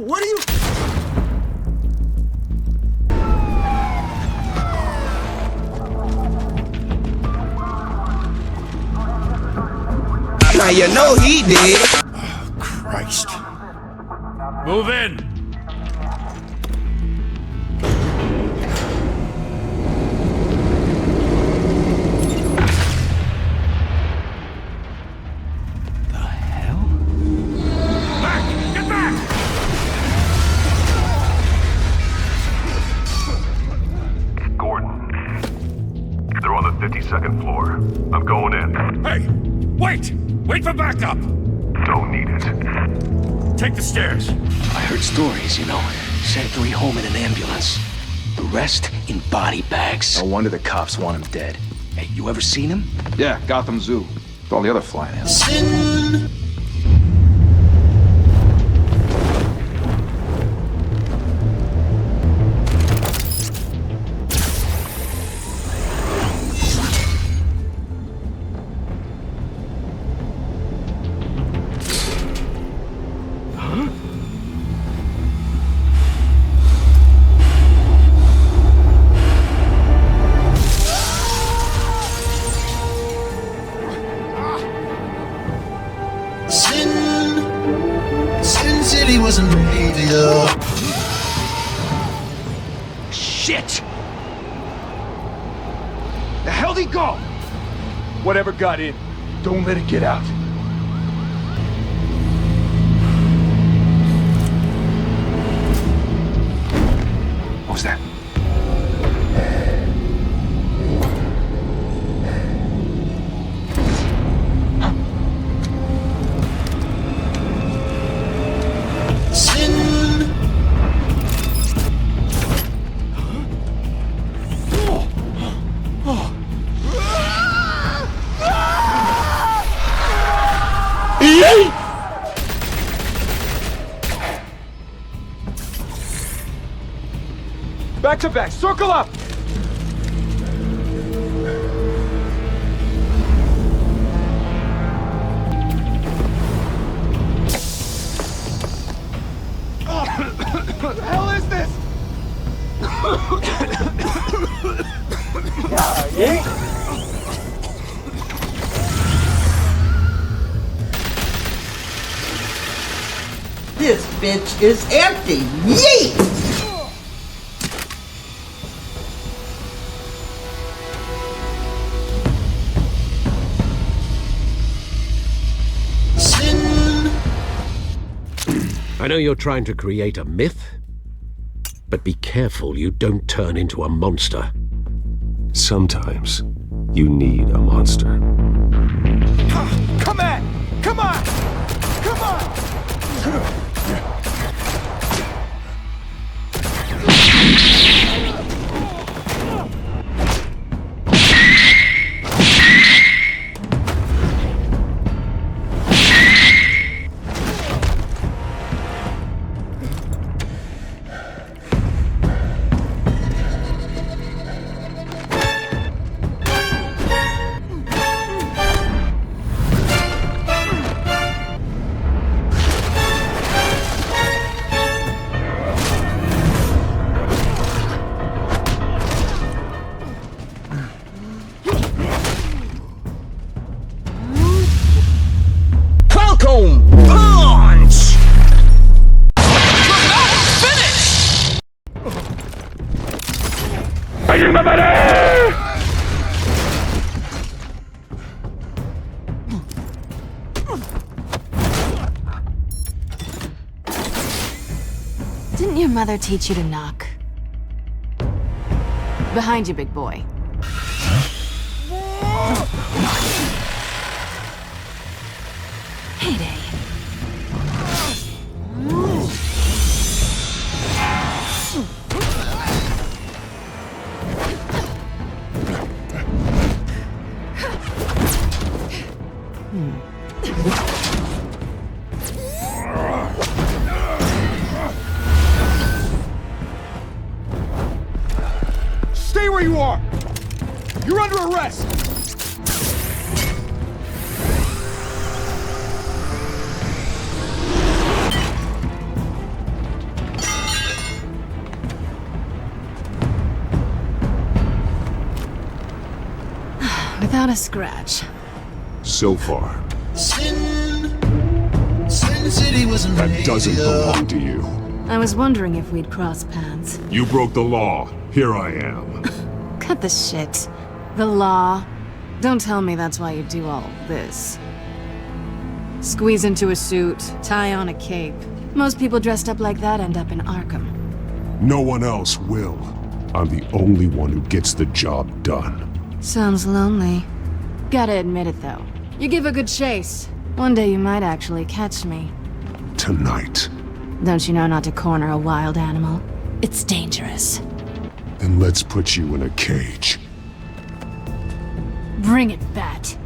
What are you... Now you know he did. Oh, Christ. Move in. The hell? Back! Get back! Gordon. They're on the 52nd floor. I'm going in. Hey! Wait! Wait for backup! Don't need it. Take the stairs. I heard stories, you know. Sent 3 home in an ambulance. The rest in body bags. No wonder the cops want him dead. Hey, you ever seen him? Yeah, Gotham Zoo. With all the other flying animals. Sin. Sin City wasn't radio. Shit! The hell'd he go? Whatever got in, don't let it get out. What was that? Back to back, circle up! What the hell is this? This bitch is empty. Yeet! I know you're trying to create a myth, but be careful you don't turn into a monster. Sometimes you need a monster. Come on! Come on! Come on! Falcon punch! Finish! Didn't your mother teach you to knock? Behind you, big boy. Heyday. Stay where you are! You're under arrest! Without a scratch. So far, Sin City wasn't that made doesn't of. belong to you. I was wondering if we'd cross paths. You broke the law. Here I am. Cut the shit. The law. Don't tell me that's why you do all this. Squeeze into a suit, tie on a cape. Most people dressed up like that end up in Arkham. No one else will. I'm the only one who gets the job done. Sounds lonely. Gotta admit it though. You give a good chase. One day you might actually catch me. Tonight. Don't you know not to corner a wild animal? It's dangerous. Then let's put you in a cage. Bring it, Bat.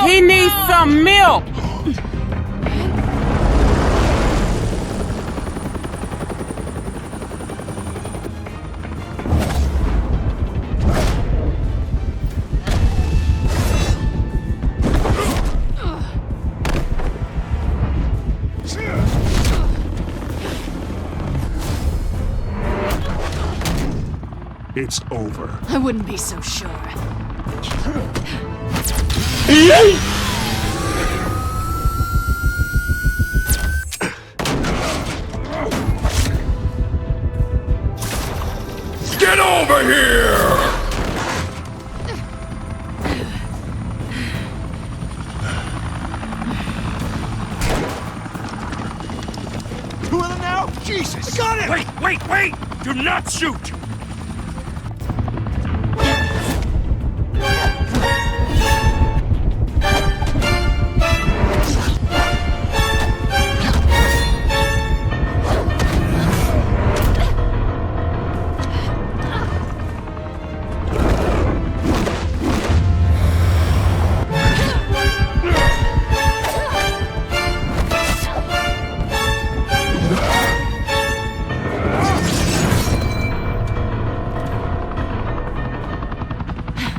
He needs some milk. It's over. I wouldn't be so sure. Get over here! Two of them now? Jesus! Got it! Wait! Do not shoot!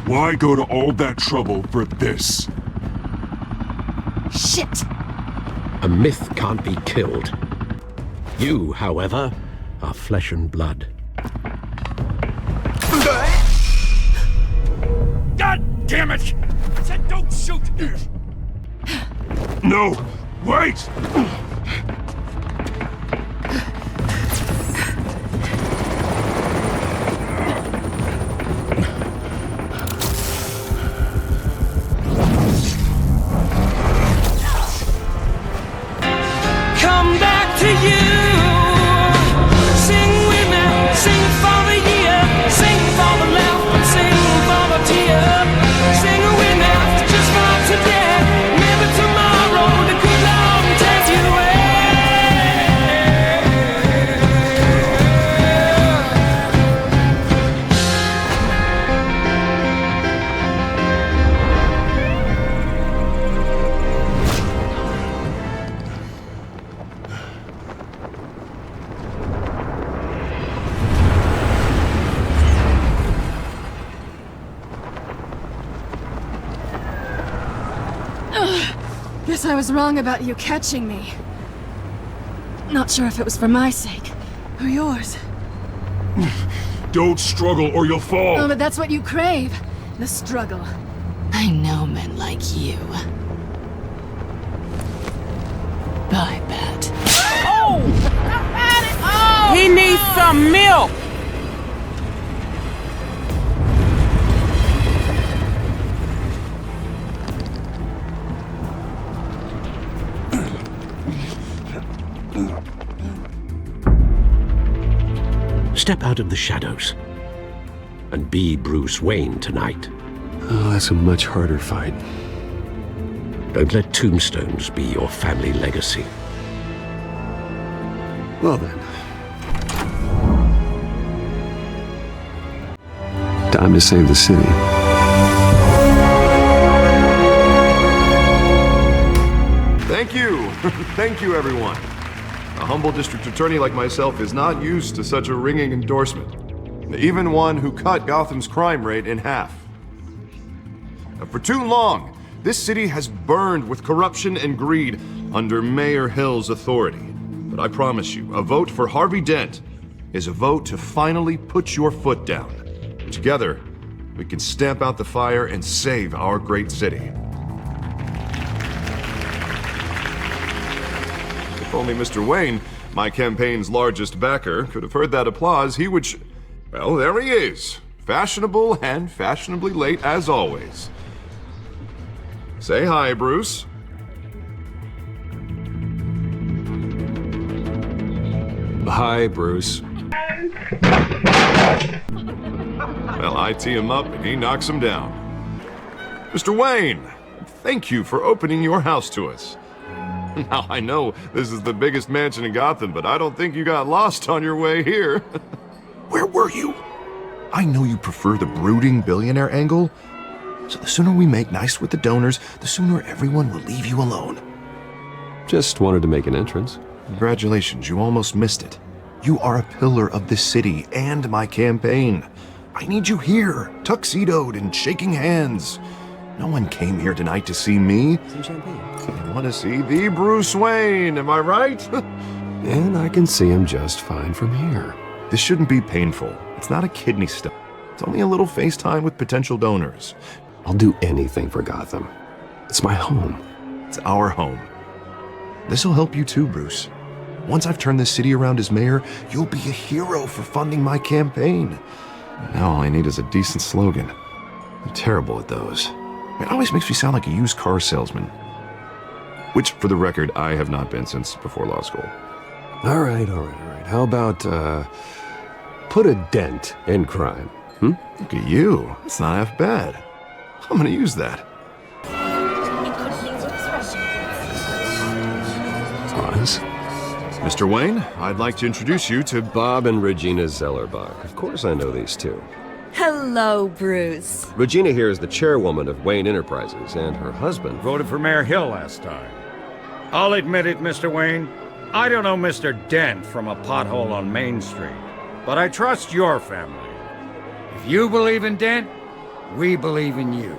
Why go to all that trouble for this? Shit! A myth can't be killed. You, however, are flesh and blood. God damn it! I said don't shoot! No! Wait! Come back to you. Sing with me, sing for the year, sing for the laugh and sing for the tear. Sing with me, just for today. Maybe tomorrow the good Lord will take you away. Guess I was wrong about you catching me. Not sure if it was for my sake, or yours. Don't struggle or you'll fall! Oh, but that's what you crave. The struggle. I know men like you. Bye, Bat. He needs some milk. Step out of the shadows and be Bruce Wayne tonight. Oh, that's a much harder fight. Don't let tombstones be your family legacy. Well then. Time to save the city. Thank you! Thank you, everyone. A humble district attorney like myself is not used to such a ringing endorsement. Even one who cut Gotham's crime rate in half. For too long, this city has burned with corruption and greed under Mayor Hill's authority. But I promise you, a vote for Harvey Dent is a vote to finally put your foot down. Together, we can stamp out the fire and save our great city. If only Mr. Wayne, my campaign's largest backer, could have heard that applause, he would well, there he is. Fashionable and fashionably late as always. Say hi, Bruce. Hi, Bruce. Well, I tee him up and he knocks him down. Mr. Wayne, thank you for opening your house to us. Now, I know this is the biggest mansion in Gotham, but I don't think you got lost on your way here. Where were you? I know you prefer the brooding billionaire angle, so the sooner we make nice with the donors, the sooner everyone will leave you alone. Just wanted to make an entrance. Congratulations, you almost missed it. You are a pillar of this city and my campaign. I need you here, tuxedoed and shaking hands. No one came here tonight to see me. Some champagne. They want to see the Bruce Wayne, am I right? And I can see him just fine from here. This shouldn't be painful. It's not a kidney stone. It's only a little FaceTime with potential donors. I'll do anything for Gotham. It's my home. It's our home. This'll help you too, Bruce. Once I've turned this city around as mayor, you'll be a hero for funding my campaign. Now all I need is a decent slogan. I'm terrible at those. It always makes me sound like a used car salesman. Which, for the record, I have not been since before law school. All right. How about, put a dent in crime, Look at you. It's not half bad. I'm gonna use that. Pause. Mr. Wayne, I'd like to introduce you to Bob and Regina Zellerbach. Of course I know these two. Hello, Bruce. Regina here is the chairwoman of Wayne Enterprises, and her husband Voted for Mayor Hill last time. I'll admit it, Mr. Wayne. I don't know Mr. Dent from a pothole on Main Street, but I trust your family. If you believe in Dent, we believe in you.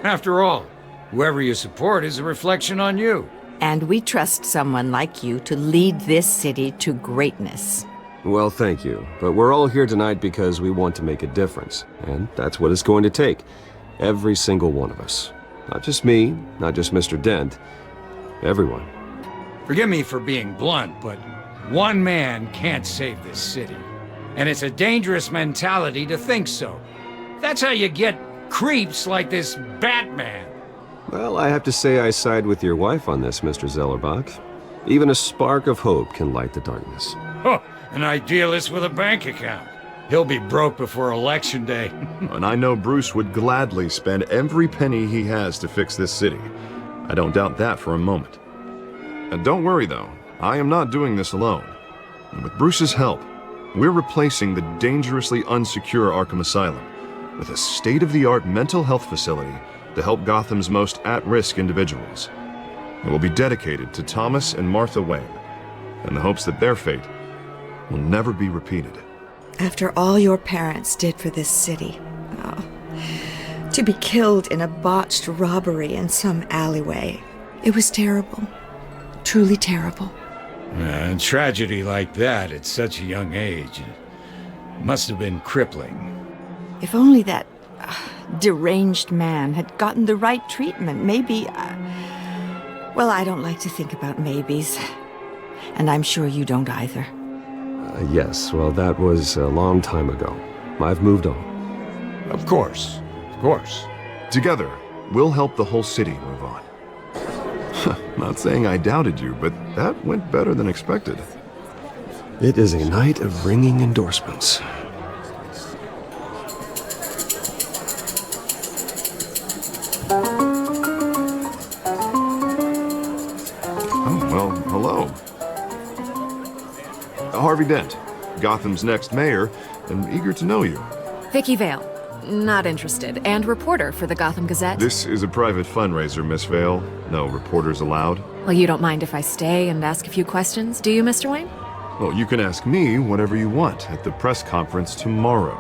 After all, whoever you support is a reflection on you. And we trust someone like you to lead this city to greatness. Well, thank you. But we're all here tonight because we want to make a difference. And that's what it's going to take. Every single one of us. Not just me, not just Mr. Dent. Everyone. Forgive me for being blunt, but one man can't save this city. And it's a dangerous mentality to think so. That's how you get creeps like this Batman. Well, I have to say I side with your wife on this, Mr. Zellerbach. Even a spark of hope can light the darkness. Huh, an idealist with a bank account. He'll be broke before Election Day. And I know Bruce would gladly spend every penny he has to fix this city. I don't doubt that for a moment. And don't worry, though. I am not doing this alone. And with Bruce's help, we're replacing the dangerously unsecure Arkham Asylum with a state-of-the-art mental health facility to help Gotham's most at-risk individuals. It will be dedicated to Thomas and Martha Wayne, in the hopes that their fate will never be repeated. After all your parents did for this city, to be killed in a botched robbery in some alleyway, it was terrible. Truly terrible. A tragedy like that at such a young age must have been crippling. If only that deranged man had gotten the right treatment, maybe... well, I don't like to think about maybes. And I'm sure you don't either. Yes, well, that was a long time ago. I've moved on. Of course. Together, we'll help the whole city move on. Not saying I doubted you, but that went better than expected. It is a night of ringing endorsements. hello. Harvey Dent, Gotham's next mayor, and eager to know you. Vicky Vale. Not interested. And reporter for the Gotham Gazette. This is a private fundraiser, Miss Vale. No reporters allowed. Well, you don't mind if I stay and ask a few questions, do you, Mr. Wayne? Well, you can ask me whatever you want at the press conference tomorrow.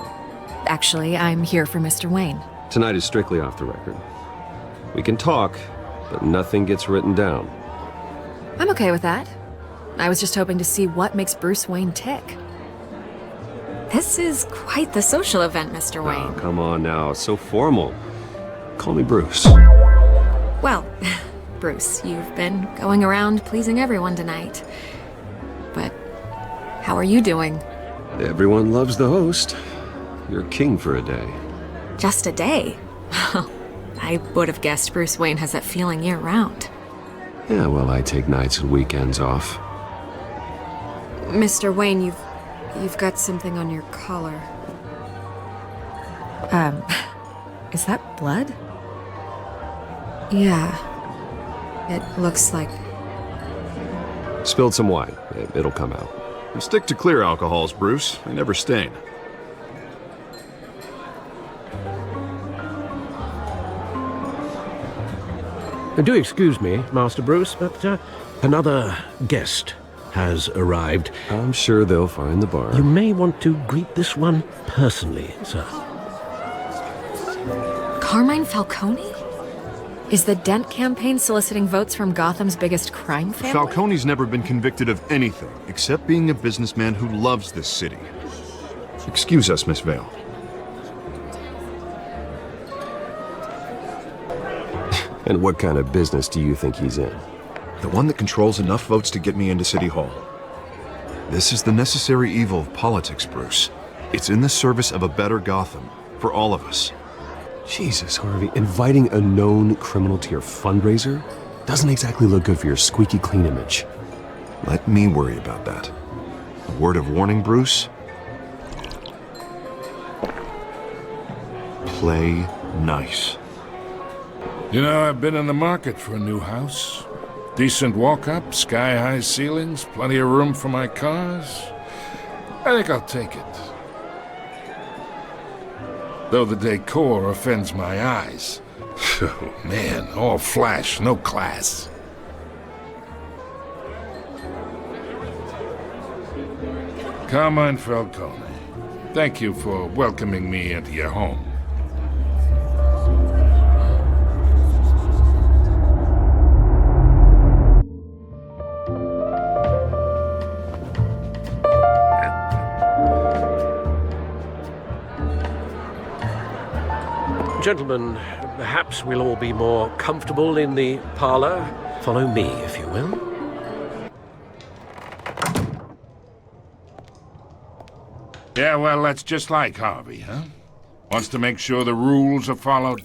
Actually, I'm here for Mr. Wayne. Tonight is strictly off the record. We can talk, but nothing gets written down. I'm okay with that. I was just hoping to see what makes Bruce Wayne tick. This is quite the social event, Mr. Wayne. Oh, come on now. It's so formal. Call me Bruce. Well, Bruce, you've been going around pleasing everyone tonight. But how are you doing? Everyone loves the host. You're king for a day. Just a day? I would have guessed Bruce Wayne has that feeling year-round. Yeah, well, I take nights and weekends off. Mr. Wayne, you've got something on your collar. Is that blood? Yeah. It looks like... Spilled some wine. It'll come out. And stick to clear alcohols, Bruce. They never stain. Do excuse me, Master Bruce, but another guest has arrived. I'm sure they'll find the bar. You may want to greet this one personally, sir. Carmine Falcone? Is the Dent campaign soliciting votes from Gotham's biggest crime family? Falcone's never been convicted of anything except being a businessman who loves this city. Excuse us, Miss Vale. And what kind of business do you think he's in? The one that controls enough votes to get me into City Hall. This is the necessary evil of politics, Bruce. It's in the service of a better Gotham, for all of us. Jesus, Harvey, inviting a known criminal to your fundraiser doesn't exactly look good for your squeaky clean image. Let me worry about that. A word of warning, Bruce? Play nice. You know, I've been in the market for a new house. Decent walk-up, sky-high ceilings, plenty of room for my cars. I think I'll take it. Though the decor offends my eyes. Oh, man, all flash, no class. Carmine Falcone, thank you for welcoming me into your home. Gentlemen, perhaps we'll all be more comfortable in the parlor. Follow me, if you will. Yeah, well, that's just like Harvey, huh? Wants to make sure the rules are followed.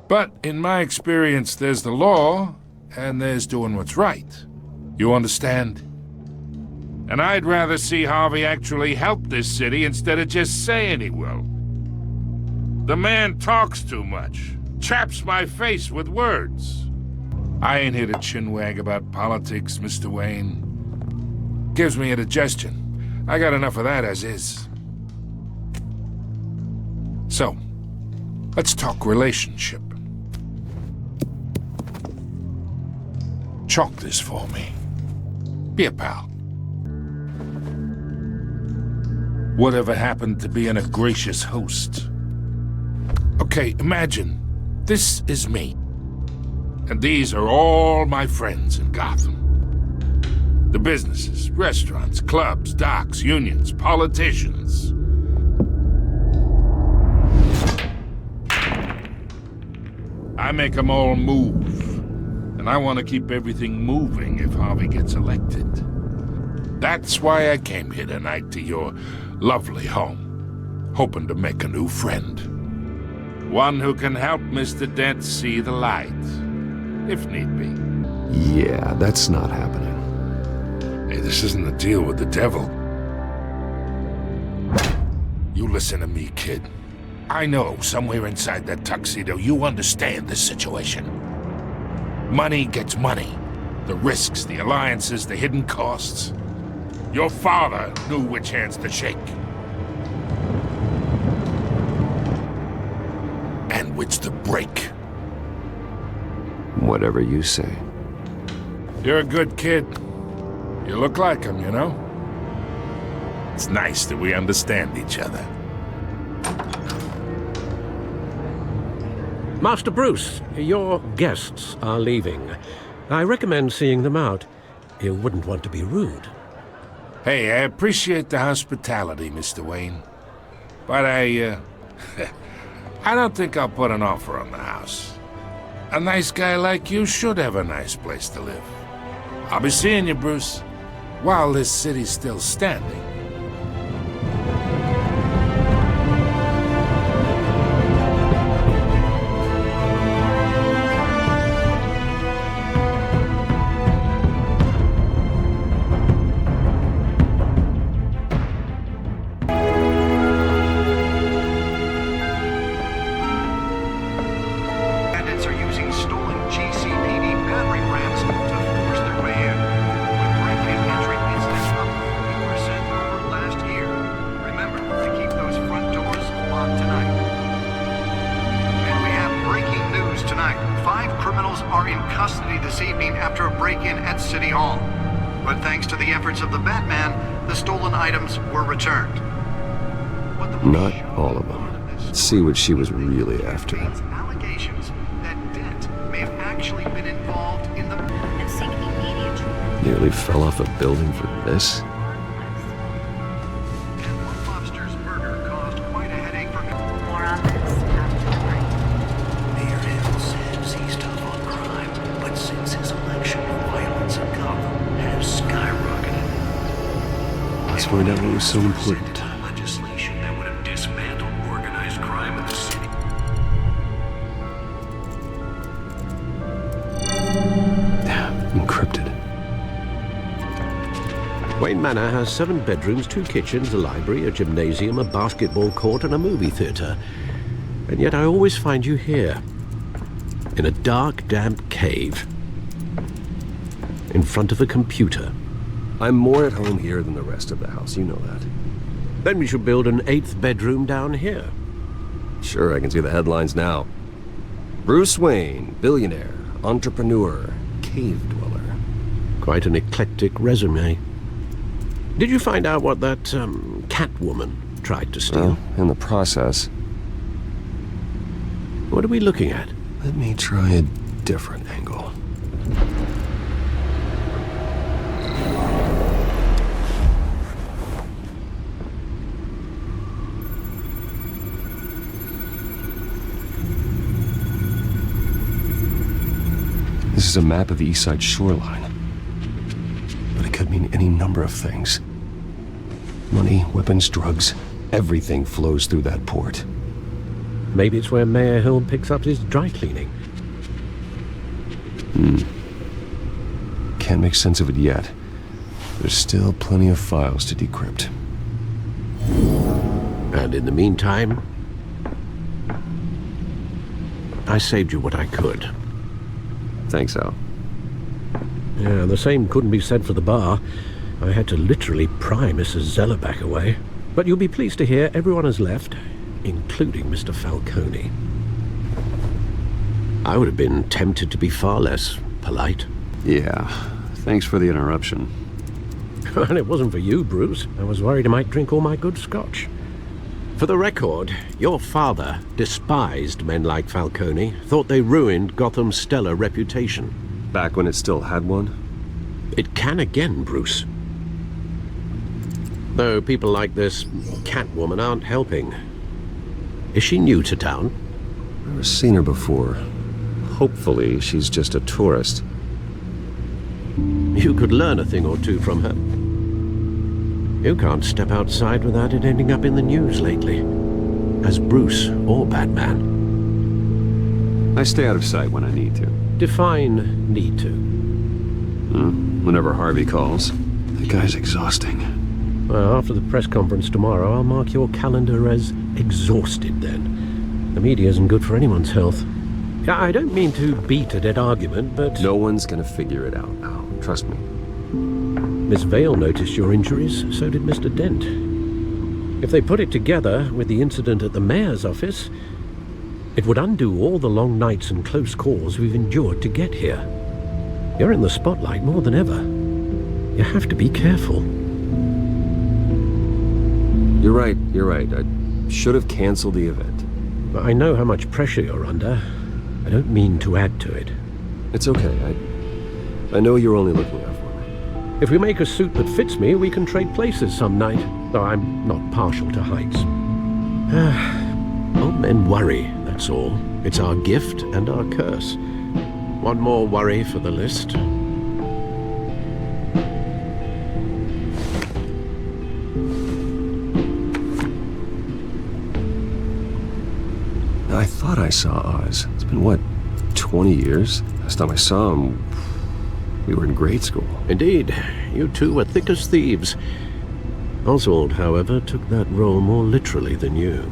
But in my experience, there's the law, and there's doing what's right. You understand? And I'd rather see Harvey actually help this city instead of just saying he will. The man talks too much, chaps my face with words. I ain't here to chinwag about politics, Mr. Wayne. Gives me indigestion. I got enough of that as is. So, let's talk relationship. Chalk this for me. Be a pal. Whatever happened to being a gracious host? Okay, imagine, this is me. And these are all my friends in Gotham. The businesses, restaurants, clubs, docks, unions, politicians. I make them all move. And I want to keep everything moving if Harvey gets elected. That's why I came here tonight to your lovely home, hoping to make a new friend. One who can help Mr. Dent see the light, if need be. Yeah, that's not happening. Hey, this isn't a deal with the devil. You listen to me, kid. I know somewhere inside that tuxedo you understand this situation. Money gets money. The risks, the alliances, the hidden costs. Your father knew which hands to shake. And which to break. Whatever you say. You're a good kid. You look like him, you know? It's nice that we understand each other. Master Bruce, your guests are leaving. I recommend seeing them out. You wouldn't want to be rude. Hey, I appreciate the hospitality, Mr. Wayne. But I don't think I'll put an offer on the house. A nice guy like you should have a nice place to live. I'll be seeing you, Bruce, while this city's still standing. Not all of them. Let's see what she was really after. Allegations that Dent may have actually been involved in the... and seek immediate... Nearly fell off a building for this? Lobster's murder caused quite a headache for... More on this after the break. Mayor Hill says he's tough on crime, but since his election, violence in Gotham has skyrocketed. Let's find out what was so important. Wayne Manor has 7 bedrooms, 2 kitchens, a library, a gymnasium, a basketball court, and a movie theater. And yet I always find you here, in a dark, damp cave, in front of a computer. I'm more at home here than the rest of the house, you know that. Then we should build an 8th bedroom down here. Sure, I can see the headlines now. Bruce Wayne, billionaire, entrepreneur, cave dweller. Quite an eclectic resume. Did you find out what that, Catwoman tried to steal? Well, in the process. What are we looking at? Let me try a different angle. This is a map of the East Side shoreline. But it could mean any number of things. Money, weapons, drugs, everything flows through that port. Maybe it's where Mayor Hill picks up his dry cleaning. Can't make sense of it yet. There's still plenty of files to decrypt. And in the meantime, I saved you what I could. Thanks, Al. Yeah, the same couldn't be said for the bar. I had to literally pry Mrs. Zellerback away. But you'll be pleased to hear everyone has left, including Mr. Falcone. I would have been tempted to be far less polite. Yeah, thanks for the interruption. And it wasn't for you, Bruce. I was worried I might drink all my good scotch. For the record, your father despised men like Falcone, thought they ruined Gotham's stellar reputation. Back when it still had one? It can again, Bruce. Though people like this Catwoman aren't helping. Is she new to town? Never seen her before. Hopefully, she's just a tourist. You could learn a thing or two from her. You can't step outside without it ending up in the news lately. As Bruce or Batman. I stay out of sight when I need to. Define need to. Whenever Harvey calls. The guy's exhausting. Well, after the press conference tomorrow, I'll mark your calendar as exhausted then. The media isn't good for anyone's health. I don't mean to beat a dead argument, but... No one's gonna figure it out, Al. Trust me. Miss Vale noticed your injuries, so did Mr. Dent. If they put it together with the incident at the mayor's office, it would undo all the long nights and close calls we've endured to get here. You're in the spotlight more than ever. You have to be careful. You're right. I should have canceled the event. I know how much pressure you're under. I don't mean to add to it. It's okay. I know you're only looking out for me. If we make a suit that fits me, we can trade places some night, though I'm not partial to heights. Old men worry, that's all. It's our gift and our curse. One more worry for the list. I thought I saw Oz. It's been, what, 20 years? Last time I saw him, we were in grade school. Indeed. You two were thick as thieves. Oswald, however, took that role more literally than you.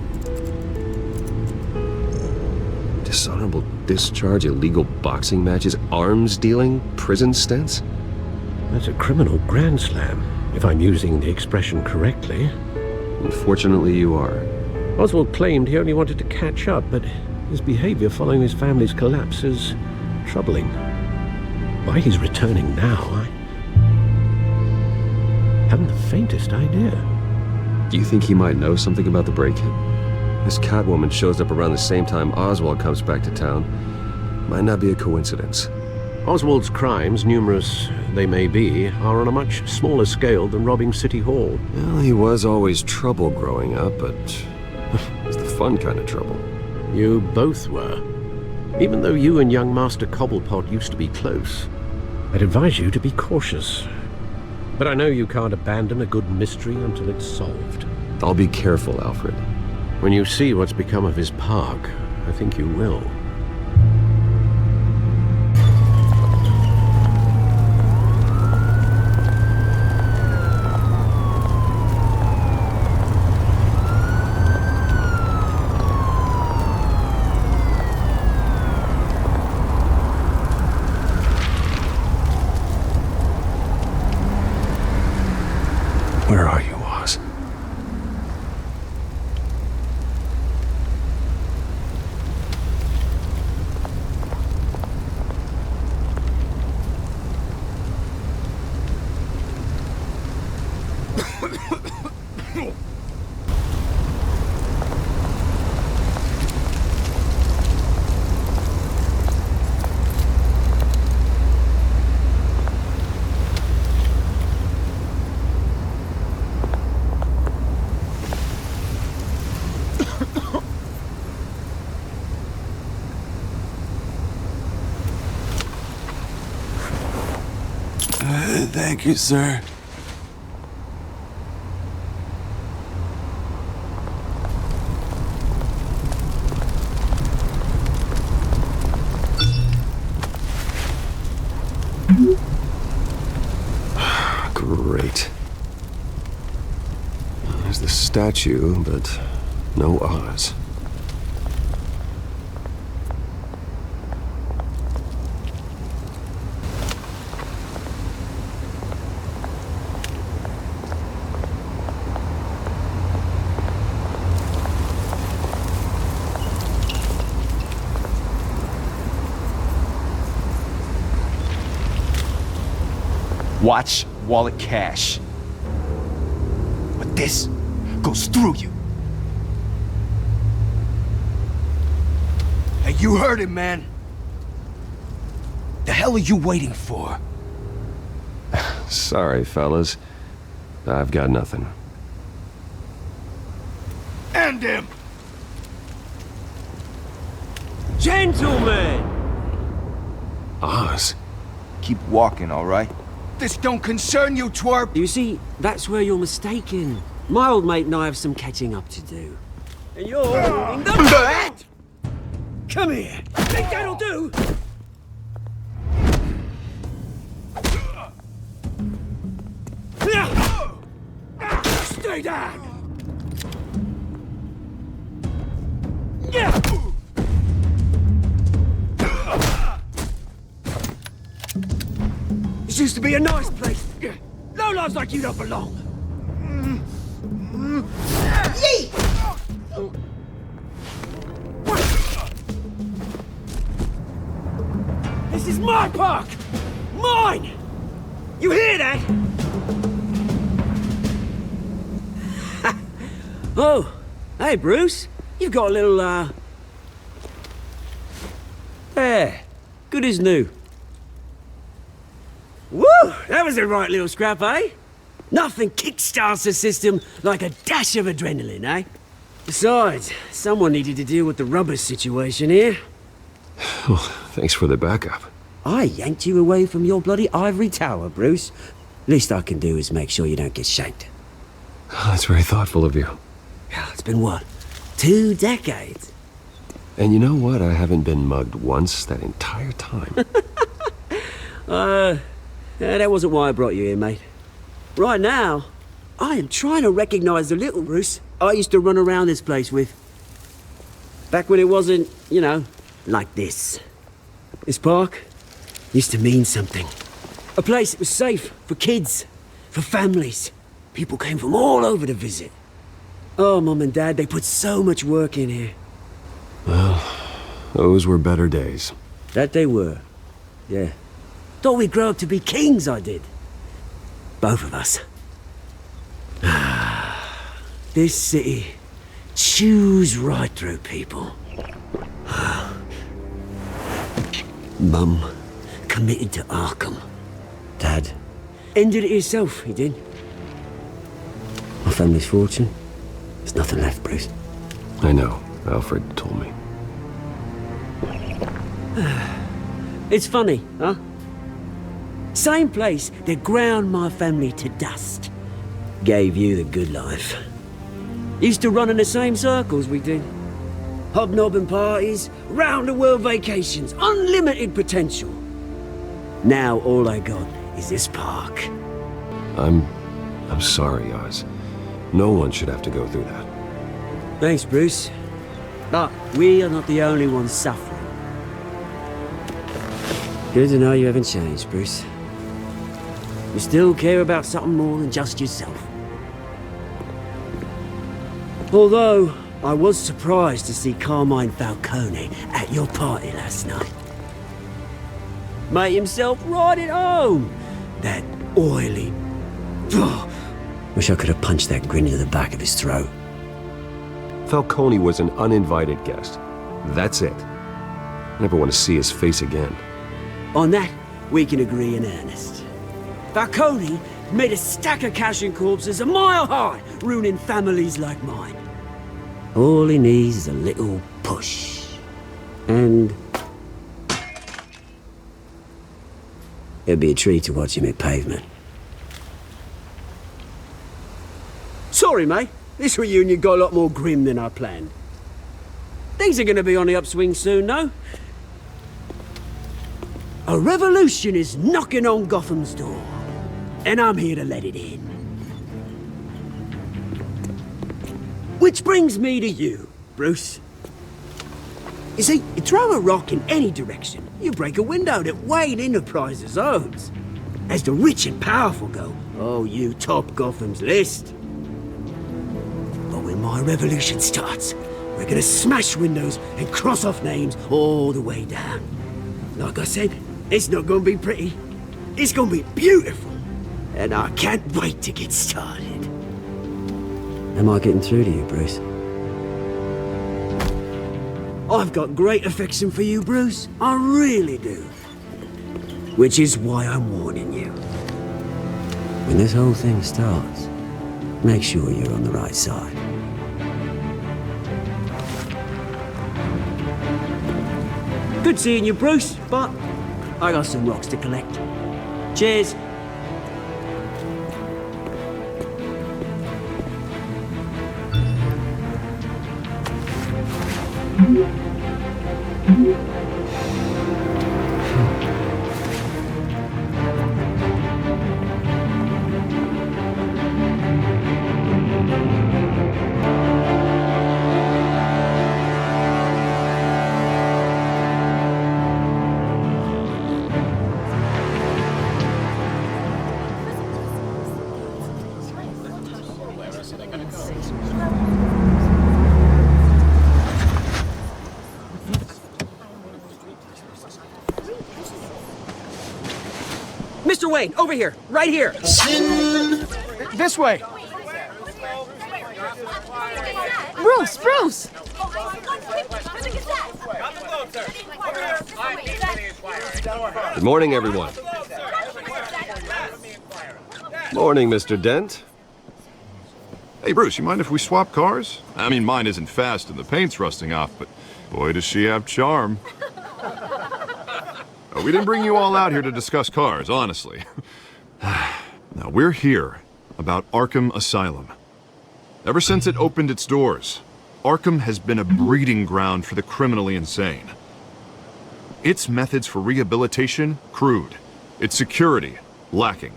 Dishonorable discharge, illegal boxing matches, arms dealing, prison stints? That's a criminal grand slam, if I'm using the expression correctly. Unfortunately, you are. Oswald claimed he only wanted to catch up, but his behavior following his family's collapse is troubling. Why he's returning now, I haven't the faintest idea. Do you think he might know something about the break-in? This Catwoman shows up around the same time Oswald comes back to town. Might not be a coincidence. Oswald's crimes, numerous they may be, are on a much smaller scale than robbing City Hall. Well, he was always trouble growing up, but it's the fun kind of trouble. You both were. Even though you and young Master Cobblepot used to be close, I'd advise you to be cautious. But I know you can't abandon a good mystery until it's solved. I'll be careful, Alfred. When you see what's become of his park, I think you will. Where are you, Oz? Thank you, sir. Great. There's the statue, but no Oz. Watch, wallet, cash. But this goes through you. Hey, you heard it, man. The hell are you waiting for? Sorry, fellas. I've got nothing. End him! Gentlemen! Oz. Keep walking, all right? This don't concern you, twerp! You see, that's where you're mistaken. My old mate and I have some catching up to do. And you're holding the bed! Come here! Think that'll do? Stay down! This used to be a nice place. No lives like you don't belong. Yeet! This is my park! Mine! You hear that? Oh, hey, Bruce. You've got a little, There. Good as new. Woo! That was a right little scrap, eh? Nothing kickstarts the system like a dash of adrenaline, eh? Besides, someone needed to deal with the rubber situation here. Oh, thanks for the backup. I yanked you away from your bloody ivory tower, Bruce. Least I can do is make sure you don't get shanked. That's very thoughtful of you. It's been what? 2 decades? And you know what? I haven't been mugged once that entire time. That wasn't why I brought you here, mate. Right now, I am trying to recognize the little Bruce I used to run around this place with. Back when it wasn't, you know, like this. This park used to mean something. A place that was safe for kids, for families. People came from all over to visit. Oh, Mum and Dad, they put so much work in here. Well, those were better days. That they were. Yeah. Thought we'd grow up to be kings, I did. Both of us. This city chews right through people. Mum committed to Arkham. Dad ended it himself, he did. My family's fortune. There's nothing left, Bruce. I know. Alfred told me. It's funny, huh? Same place that ground my family to dust gave you the good life. Used to run in the same circles we did. Hobnobbing parties, round-the-world vacations, unlimited potential. Now all I got is this park. I'm sorry, Oz. No one should have to go through that. Thanks, Bruce. But we are not the only ones suffering. Good to know you haven't changed, Bruce. You still care about something more than just yourself. Although, I was surprised to see Carmine Falcone at your party last night. Made himself right at home. That oily... Oh, wish I could have punched that grin into the back of his throat. Falcone was an uninvited guest. That's it. I never want to see his face again. On that, we can agree in earnest. Falcone made a stack of cash and corpses a mile high, ruining families like mine. All he needs is a little push. And... it'd be a treat to watch him hit pavement. Sorry, mate. This reunion got a lot more grim than I planned. Things are gonna be on the upswing soon, no? A revolution is knocking on Gotham's door. And I'm here to let it in. Which brings me to you, Bruce. You see, you throw a rock in any direction, you break a window that Wayne Enterprises owns. As the rich and powerful go, oh, you top Gotham's list. But when my revolution starts, we're gonna smash windows and cross off names all the way down. Like I said, it's not gonna be pretty. It's gonna be beautiful. And I can't wait to get started. Am I getting through to you, Bruce? I've got great affection for you, Bruce. I really do. Which is why I'm warning you. When this whole thing starts, make sure you're on the right side. Good seeing you, Bruce, but I got some rocks to collect. Cheers. Mr. Wayne, over here, right here. This way. Bruce! Good morning, everyone. Morning, Mr. Dent. Hey, Bruce, you mind if we swap cars? I mean, mine isn't fast and the paint's rusting off, but boy, does she have charm. We didn't bring you all out here to discuss cars, honestly. Now, we're here about Arkham Asylum. Ever since it opened its doors, Arkham has been a breeding ground for the criminally insane. Its methods for rehabilitation, crude. Its security, lacking.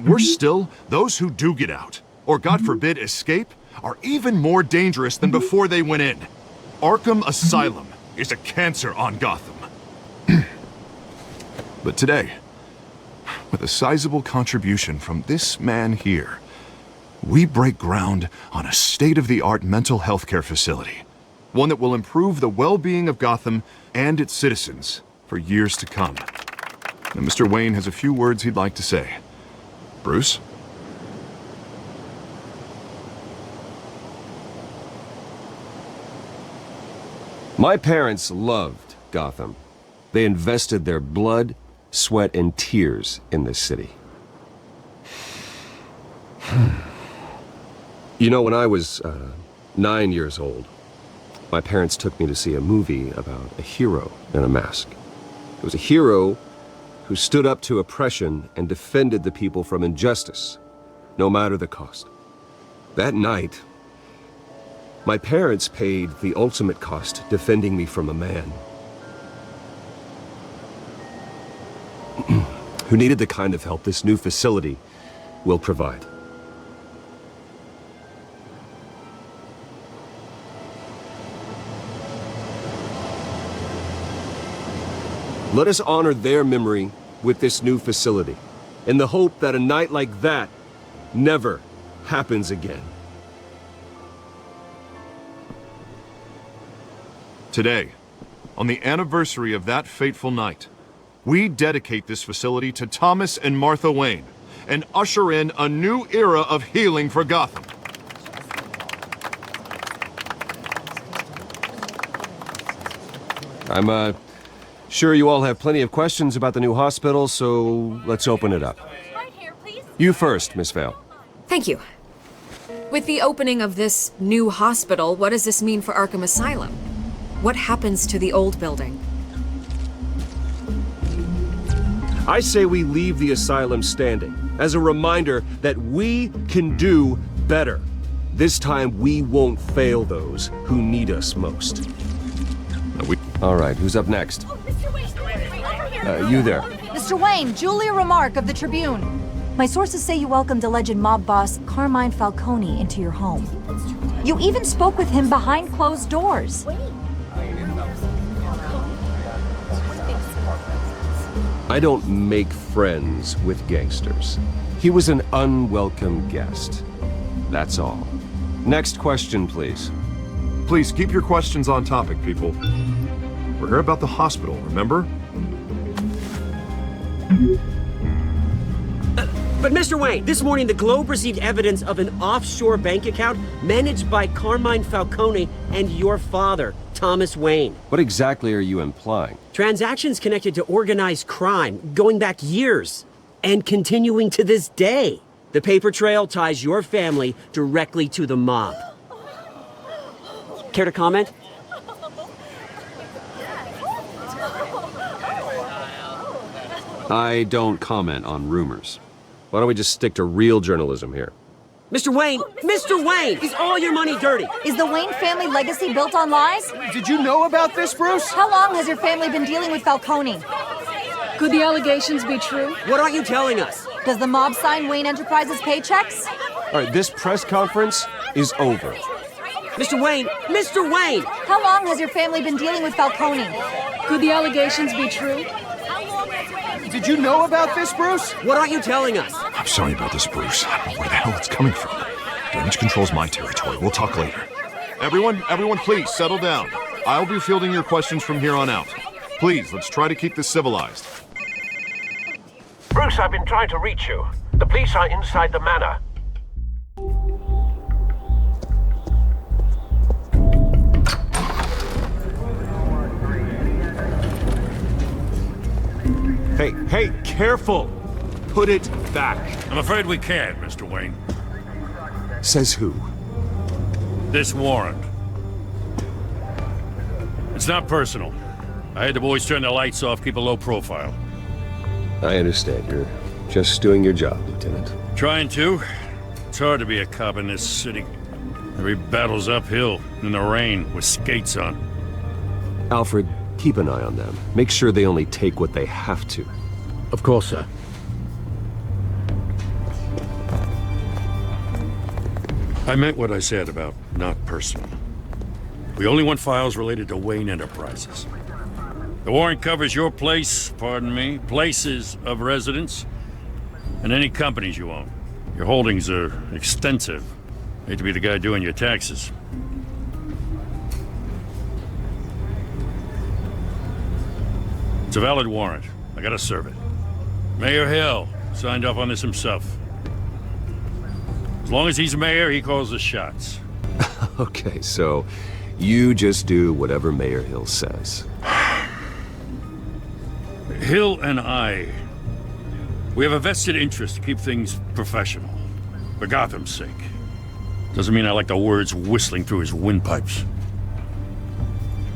Worse still, those who do get out, or God forbid escape, are even more dangerous than before they went in. Arkham Asylum is a cancer on Gotham. But today, with a sizable contribution from this man here, we break ground on a state-of-the-art mental health care facility. One that will improve the well-being of Gotham and its citizens for years to come. Now, Mr. Wayne has a few words he'd like to say. Bruce? My parents loved Gotham. They invested their blood, sweat, and tears in this city. You know, when I was 9 years old, my parents took me to see a movie about a hero in a mask. It was a hero who stood up to oppression and defended the people from injustice, no matter the cost. That night, my parents paid the ultimate cost defending me from a man who needed the kind of help this new facility will provide. Let us honor their memory with this new facility, in the hope that a night like that never happens again. Today, on the anniversary of that fateful night, we dedicate this facility to Thomas and Martha Wayne and usher in a new era of healing for Gotham. I'm sure you all have plenty of questions about the new hospital, so let's open it up. You first, Miss Vale. Thank you. With the opening of this new hospital, what does this mean for Arkham Asylum? What happens to the old building? I say we leave the asylum standing as a reminder that we can do better. This time we won't fail those who need us most. All right, who's up next? You there. Mr. Wayne, Julia Remark of the Tribune. My sources say you welcomed alleged mob boss Carmine Falcone into your home. You even spoke with him behind closed doors. I don't make friends with gangsters. He was an unwelcome guest. That's all. Next question, please. Please keep your questions on topic, people. We're here about the hospital, remember? But Mr. Wayne, this morning the Globe received evidence of an offshore bank account managed by Carmine Falcone and your father, Thomas Wayne. What exactly are you implying? Transactions connected to organized crime going back years and continuing to this day. The paper trail ties your family directly to the mob. Care to comment? I don't comment on rumors. Why don't we just stick to real journalism here? Mr. Wayne! Mr. Wayne! Is all your money dirty? Is the Wayne family legacy built on lies? Did you know about this, Bruce? How long has your family been dealing with Falcone? Could the allegations be true? What aren't you telling us? Does the mob sign Wayne Enterprises paychecks? All right, this press conference is over. Mr. Wayne! Mr. Wayne! How long has your family been dealing with Falcone? Could the allegations be true? Did you know about this, Bruce? What aren't you telling us? I'm sorry about this, Bruce. I don't know where the hell it's coming from. Damage control's my territory. We'll talk later. Everyone, please, settle down. I'll be fielding your questions from here on out. Please, let's try to keep this civilized. Bruce, I've been trying to reach you. The police are inside the manor. Hey, careful! Put it back. I'm afraid we can't, Mr. Wayne. Says who? This warrant. It's not personal. I had the boys turn the lights off, keep a low profile. I understand. You're just doing your job, Lieutenant. Trying to. It's hard to be a cop in this city. Every battle's uphill, in the rain, with skates on. Alfred, keep an eye on them. Make sure they only take what they have to. Of course, sir. I meant what I said about not personal. We only want files related to Wayne Enterprises. The warrant covers your place, pardon me, places of residence, and any companies you own. Your holdings are extensive. Hate to be the guy doing your taxes. It's a valid warrant. I gotta serve it. Mayor Hill signed off on this himself. As long as he's mayor, he calls the shots. Okay, so you just do whatever Mayor Hill says. Hill and I, we have a vested interest to keep things professional. For Gotham's sake. Doesn't mean I like the words whistling through his windpipes.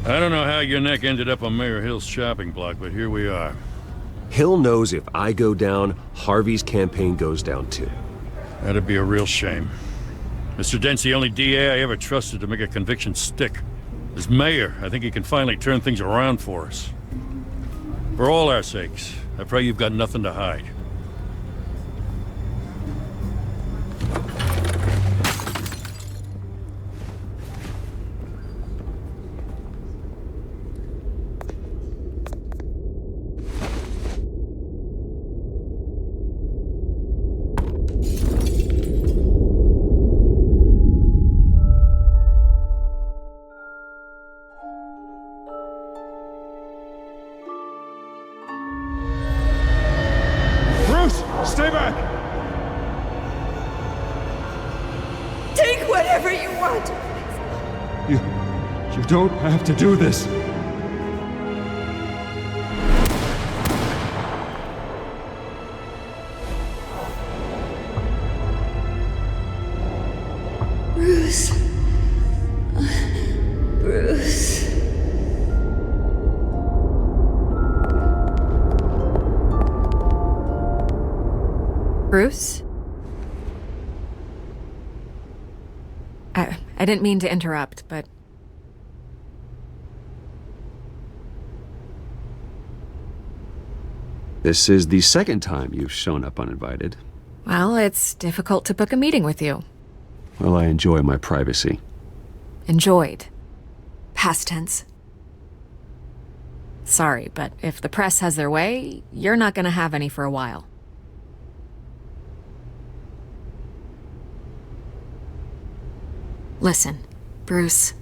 I don't know how your neck ended up on Mayor Hill's chopping block, but here we are. Hill knows if I go down, Harvey's campaign goes down too. That'd be a real shame. Mr. Dent's the only DA I ever trusted to make a conviction stick. As mayor, I think he can finally turn things around for us. For all our sakes, I pray you've got nothing to hide. Stay back! Take whatever you want! You don't have to do this. Bruce. Bruce. Bruce? I didn't mean to interrupt, but... This is the second time you've shown up uninvited. Well, it's difficult to book a meeting with you. Well, I enjoy my privacy. Enjoyed. Past tense. Sorry, but if the press has their way, you're not gonna have any for a while. Listen, Bruce.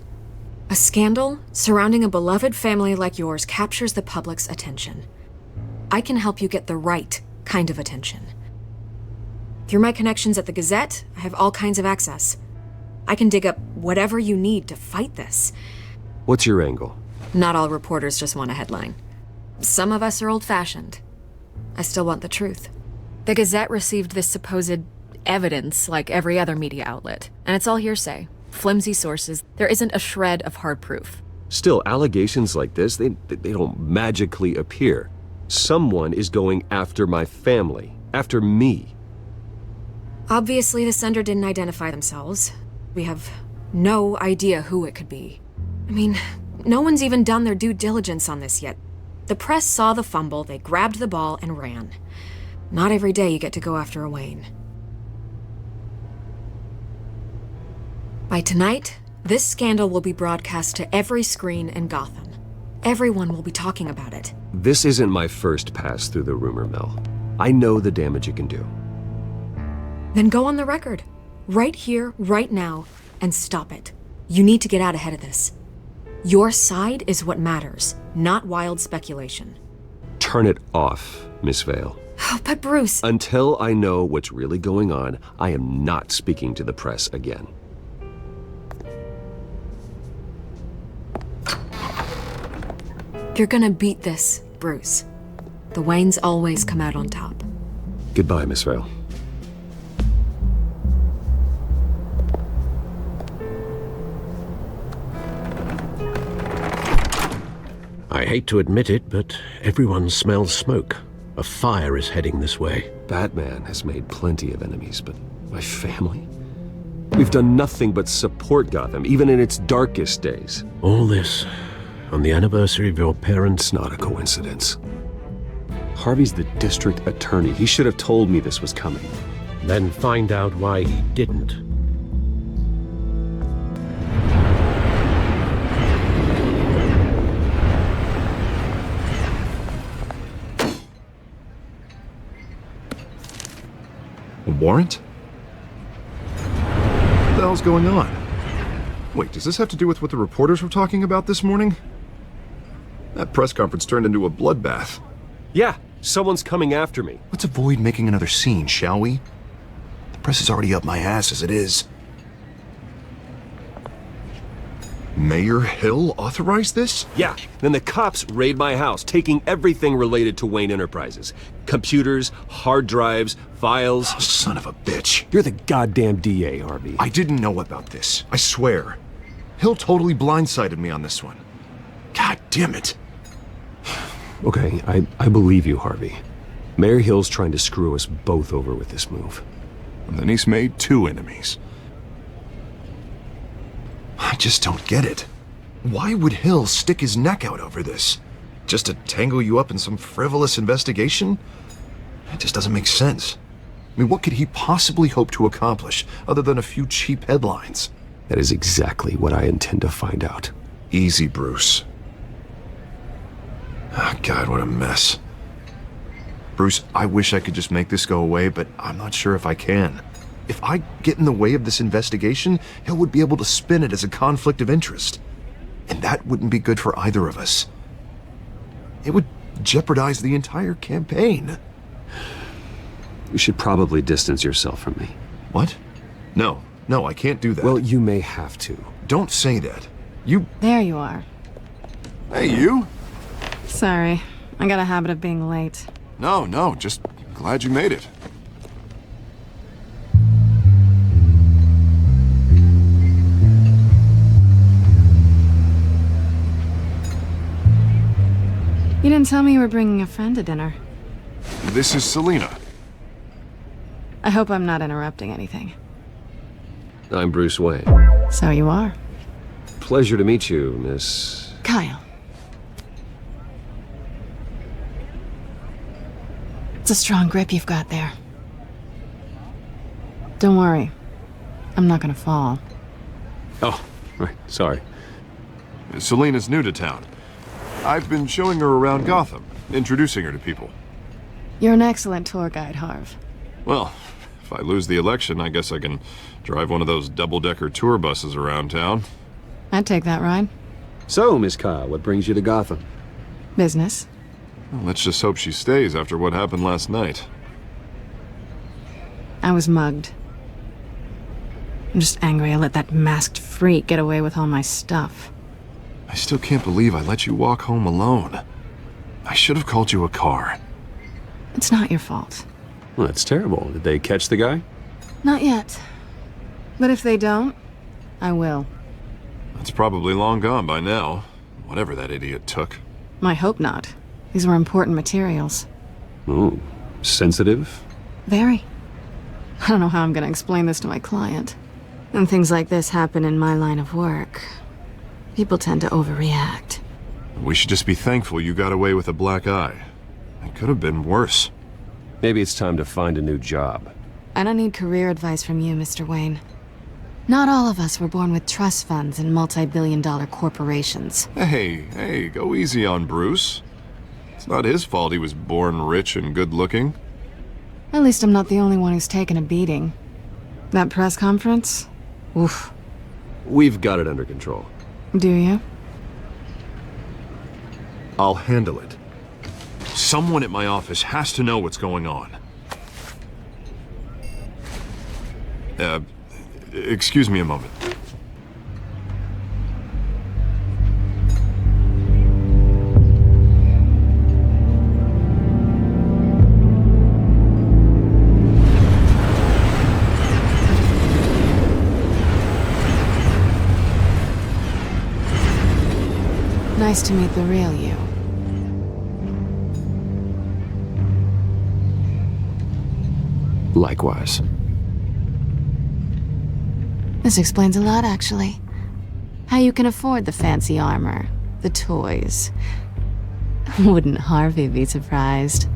A scandal surrounding a beloved family like yours captures the public's attention. I can help you get the right kind of attention. Through my connections at the Gazette, I have all kinds of access. I can dig up whatever you need to fight this. What's your angle? Not all reporters just want a headline. Some of us are old-fashioned. I still want the truth. The Gazette received this supposed evidence like every other media outlet, and it's all hearsay. Flimsy sources. There isn't a shred of hard proof. Still, allegations like this, they don't magically appear. Someone is going after my family, after me. Obviously, the sender didn't identify themselves. We have no idea who it could be. I mean, no one's even done their due diligence on this yet. The press saw the fumble, they grabbed the ball and ran. Not every day you get to go after a Wayne. By tonight, this scandal will be broadcast to every screen in Gotham. Everyone will be talking about it. This isn't my first pass through the rumor mill. I know the damage it can do. Then go on the record. Right here, right now, and stop it. You need to get out ahead of this. Your side is what matters, not wild speculation. Turn it off, Miss Vale. Oh, but Bruce... Until I know what's really going on, I am not speaking to the press again. You're gonna beat this, Bruce. The Waynes always come out on top. Goodbye, Miss Vale. I hate to admit it, but everyone smells smoke. A fire is heading this way. Batman has made plenty of enemies, but my family? We've done nothing but support Gotham, even in its darkest days. All this on the anniversary of your parents' Not a coincidence. Harvey's the district attorney. He should have told me this was coming. Then find out why he didn't. A warrant? What the hell's going on? Wait, does this have to do with what the reporters were talking about this morning? That press conference turned into a bloodbath. Yeah, someone's coming after me. Let's avoid making another scene, shall we? The press is already up my ass as it is. Mayor Hill authorized this? Yeah, then the cops raid my house, taking everything related to Wayne Enterprises. Computers, hard drives, files. Oh, son of a bitch. You're the goddamn DA, Harvey. I didn't know about this. I swear. Hill totally blindsided me on this one. God damn it. Okay, I believe you, Harvey. Mayor Hill's trying to screw us both over with this move. And then he's made 2 enemies. I just don't get it. Why would Hill stick his neck out over this? Just to tangle you up in some frivolous investigation? It just doesn't make sense. I mean, what could he possibly hope to accomplish other than a few cheap headlines? That is exactly what I intend to find out. Easy, Bruce. Oh, God, what a mess. Bruce, I wish I could just make this go away, but I'm not sure if I can. If I get in the way of this investigation, Hill would be able to spin it as a conflict of interest. And that wouldn't be good for either of us. It would jeopardize the entire campaign. You should probably distance yourself from me. What? No, I can't do that. Well, you may have to. Don't say that. You... There you are. Hey, you? Sorry, I got a habit of being late. No, just glad you made it. You didn't tell me you were bringing a friend to dinner. This is Selina. I hope I'm not interrupting anything. I'm Bruce Wayne. So you are. Pleasure to meet you, Miss... Kyle. It's a strong grip you've got there. Don't worry. I'm not gonna fall. Oh, right, sorry. Selina's new to town. I've been showing her around Gotham, introducing her to people. You're an excellent tour guide, Harv. Well, if I lose the election, I guess I can drive one of those double-decker tour buses around town. I'd take that ride. So, Miss Kyle, what brings you to Gotham? Business. Well, let's just hope she stays after what happened last night. I was mugged. I'm just angry I let that masked freak get away with all my stuff. I still can't believe I let you walk home alone. I should have called you a car. It's not your fault. Well, that's terrible. Did they catch the guy? Not yet. But if they don't, I will. It's probably long gone by now, whatever that idiot took. I hope not. These were important materials. Ooh, sensitive? Very. I don't know how I'm gonna explain this to my client. When things like this happen in my line of work, people tend to overreact. We should just be thankful you got away with a black eye. It could have been worse. Maybe it's time to find a new job. I don't need career advice from you, Mr. Wayne. Not all of us were born with trust funds and multi-billion-dollar corporations. Hey, go easy on Bruce. It's not his fault he was born rich and good-looking. At least I'm not the only one who's taken a beating. That press conference? Oof. We've got it under control. Do you? I'll handle it. Someone at my office has to know what's going on. Excuse me a moment. Nice to meet the real you. Likewise. This explains a lot, actually. How you can afford the fancy armor, the toys. Wouldn't Harvey be surprised?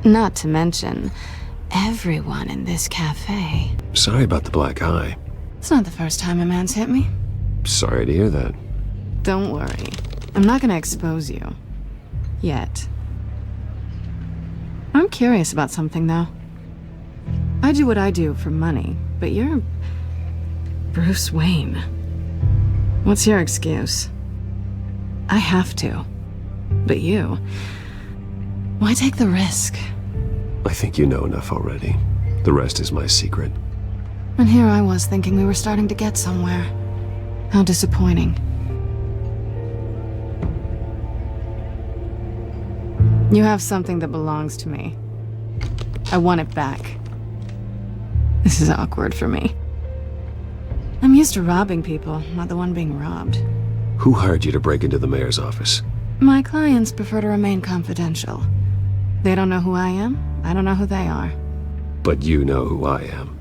Not to mention, everyone in this cafe. Sorry about the black eye. It's not the first time a man's hit me. Sorry to hear that. Don't worry. I'm not gonna expose you. Yet. I'm curious about something, though. I do what I do for money, but you're... Bruce Wayne. What's your excuse? I have to. But you... Why take the risk? I think you know enough already. The rest is my secret. And here I was thinking we were starting to get somewhere. How disappointing. You have something that belongs to me. I want it back. This is awkward for me. I'm used to robbing people, not the one being robbed. Who hired you to break into the mayor's office? My clients prefer to remain confidential. They don't know who I am, I don't know who they are. But you know who I am.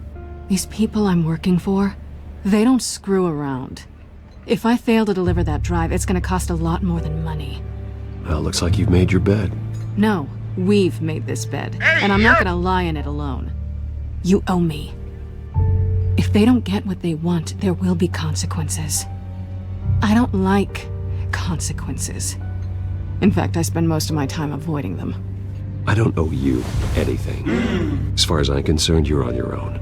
These people I'm working for, they don't screw around. If I fail to deliver that drive, it's gonna cost a lot more than money. Well, looks like you've made your bed. No, we've made this bed, and I'm not gonna lie in it alone. You owe me. If they don't get what they want, there will be consequences. I don't like consequences. In fact, I spend most of my time avoiding them. I don't owe you anything. As far as I'm concerned, you're on your own.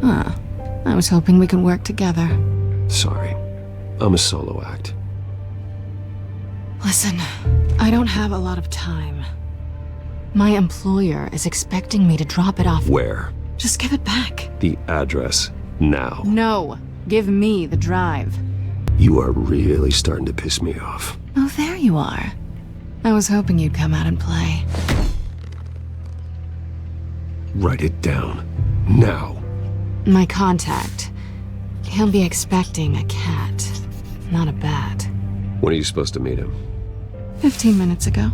Huh. I was hoping we could work together. Sorry. I'm a solo act. Listen, I don't have a lot of time. My employer is expecting me to drop it off. Where? Just give it back. The address. Now. No. Give me the drive. You are really starting to piss me off. Oh, there you are. I was hoping you'd come out and play. Write it down. Now. My contact. He'll be expecting a cat, not a bat. When are you supposed to meet him? 15 minutes ago.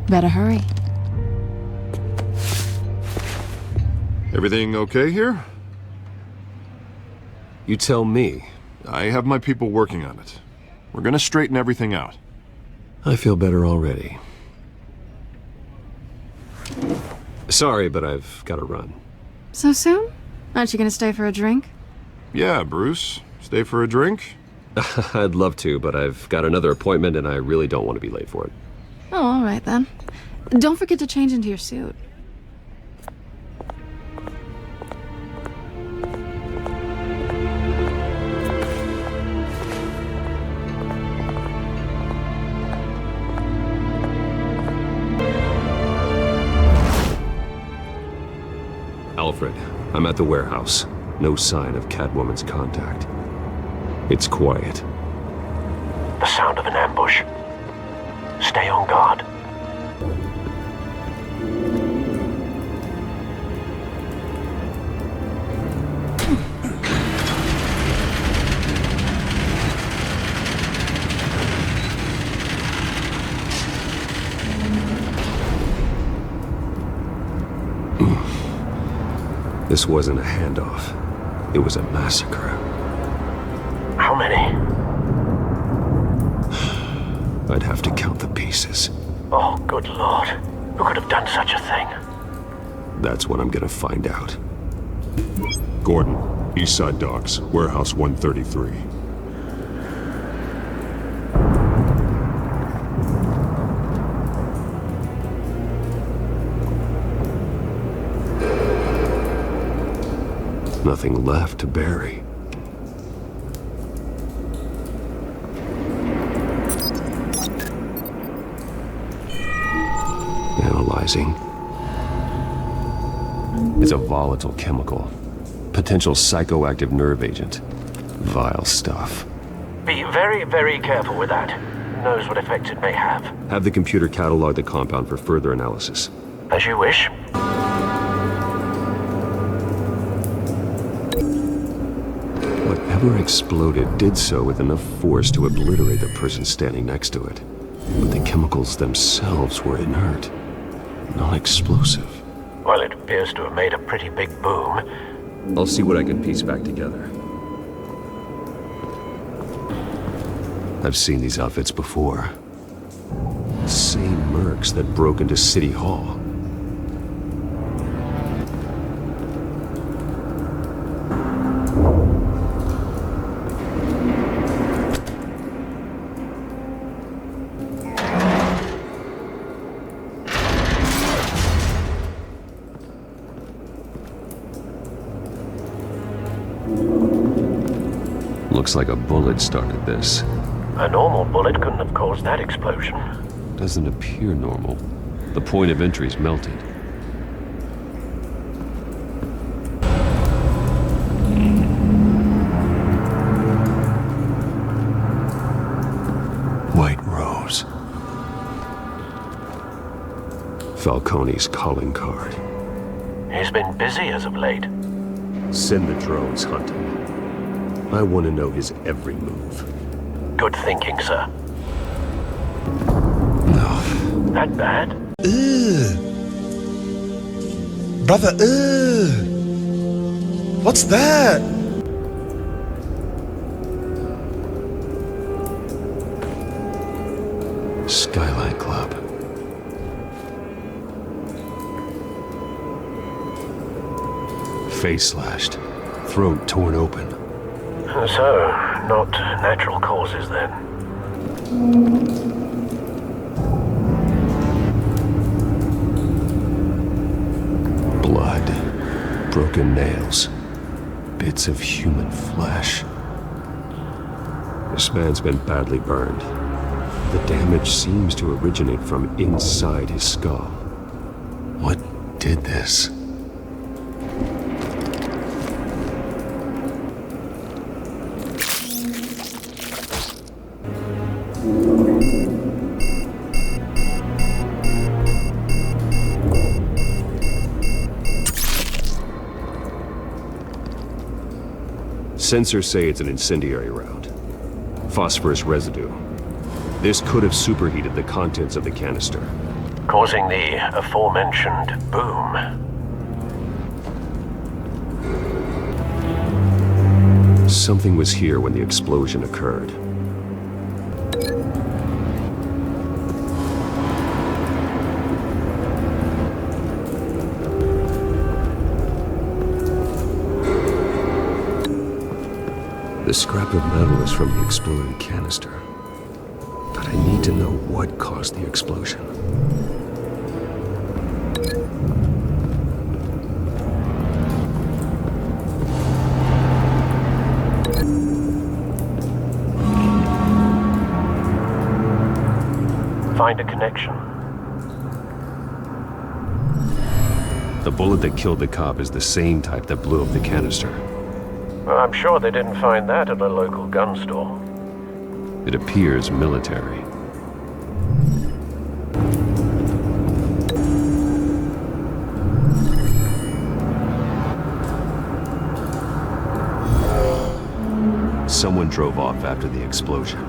Better hurry. Everything okay here? You tell me. I have my people working on it. We're gonna straighten everything out. I feel better already. Sorry, but I've got to run. So soon? Aren't you gonna stay for a drink? Yeah, Bruce. Stay for a drink? I'd love to, but I've got another appointment and I really don't want to be late for it. Oh, all right then. Don't forget to change into your suit. Alfred, I'm at the warehouse. No sign of Catwoman's contact. It's quiet. The sound of an ambush. Stay on guard. This wasn't a handoff. It was a massacre. How many? I'd have to count the pieces. Oh, good lord. Who could have done such a thing? That's what I'm gonna find out. Gordon, Eastside Docks, Warehouse 133. Nothing left to bury. It's a volatile chemical. Potential psychoactive nerve agent. Vile stuff. Be very, very careful with that. Who knows what effects it may have. Have the computer catalog the compound for further analysis. As you wish. Whatever exploded did so with enough force to obliterate the person standing next to it. But the chemicals themselves were inert, non-explosive. Well, it appears to have made a pretty big boom. I'll see what I can piece back together. I've seen these outfits before. The same mercs that broke into City Hall. Looks like a bullet started this. A normal bullet couldn't have caused that explosion. Doesn't appear normal. The point of entry's melted. White Rose. Falcone's calling card. He's been busy as of late. Send the drones hunting. I want to know his every move. Good thinking, sir. No. That bad? Ugh. Brother, ugh. What's that? Skyline Club. Face slashed. Throat torn open. So, not natural causes then. Blood. Broken nails. Bits of human flesh. This man's been badly burned. The damage seems to originate from inside his skull. What did this? Sensors say it's an incendiary round. Phosphorus residue. This could have superheated the contents of the canister, causing the aforementioned boom. Something was here when the explosion occurred. The scrap of metal is from the exploded canister. But I need to know what caused the explosion. Find a connection. The bullet that killed the cop is the same type that blew up the canister. Well, I'm sure they didn't find that at a local gun store. It appears military. Someone drove off after the explosion.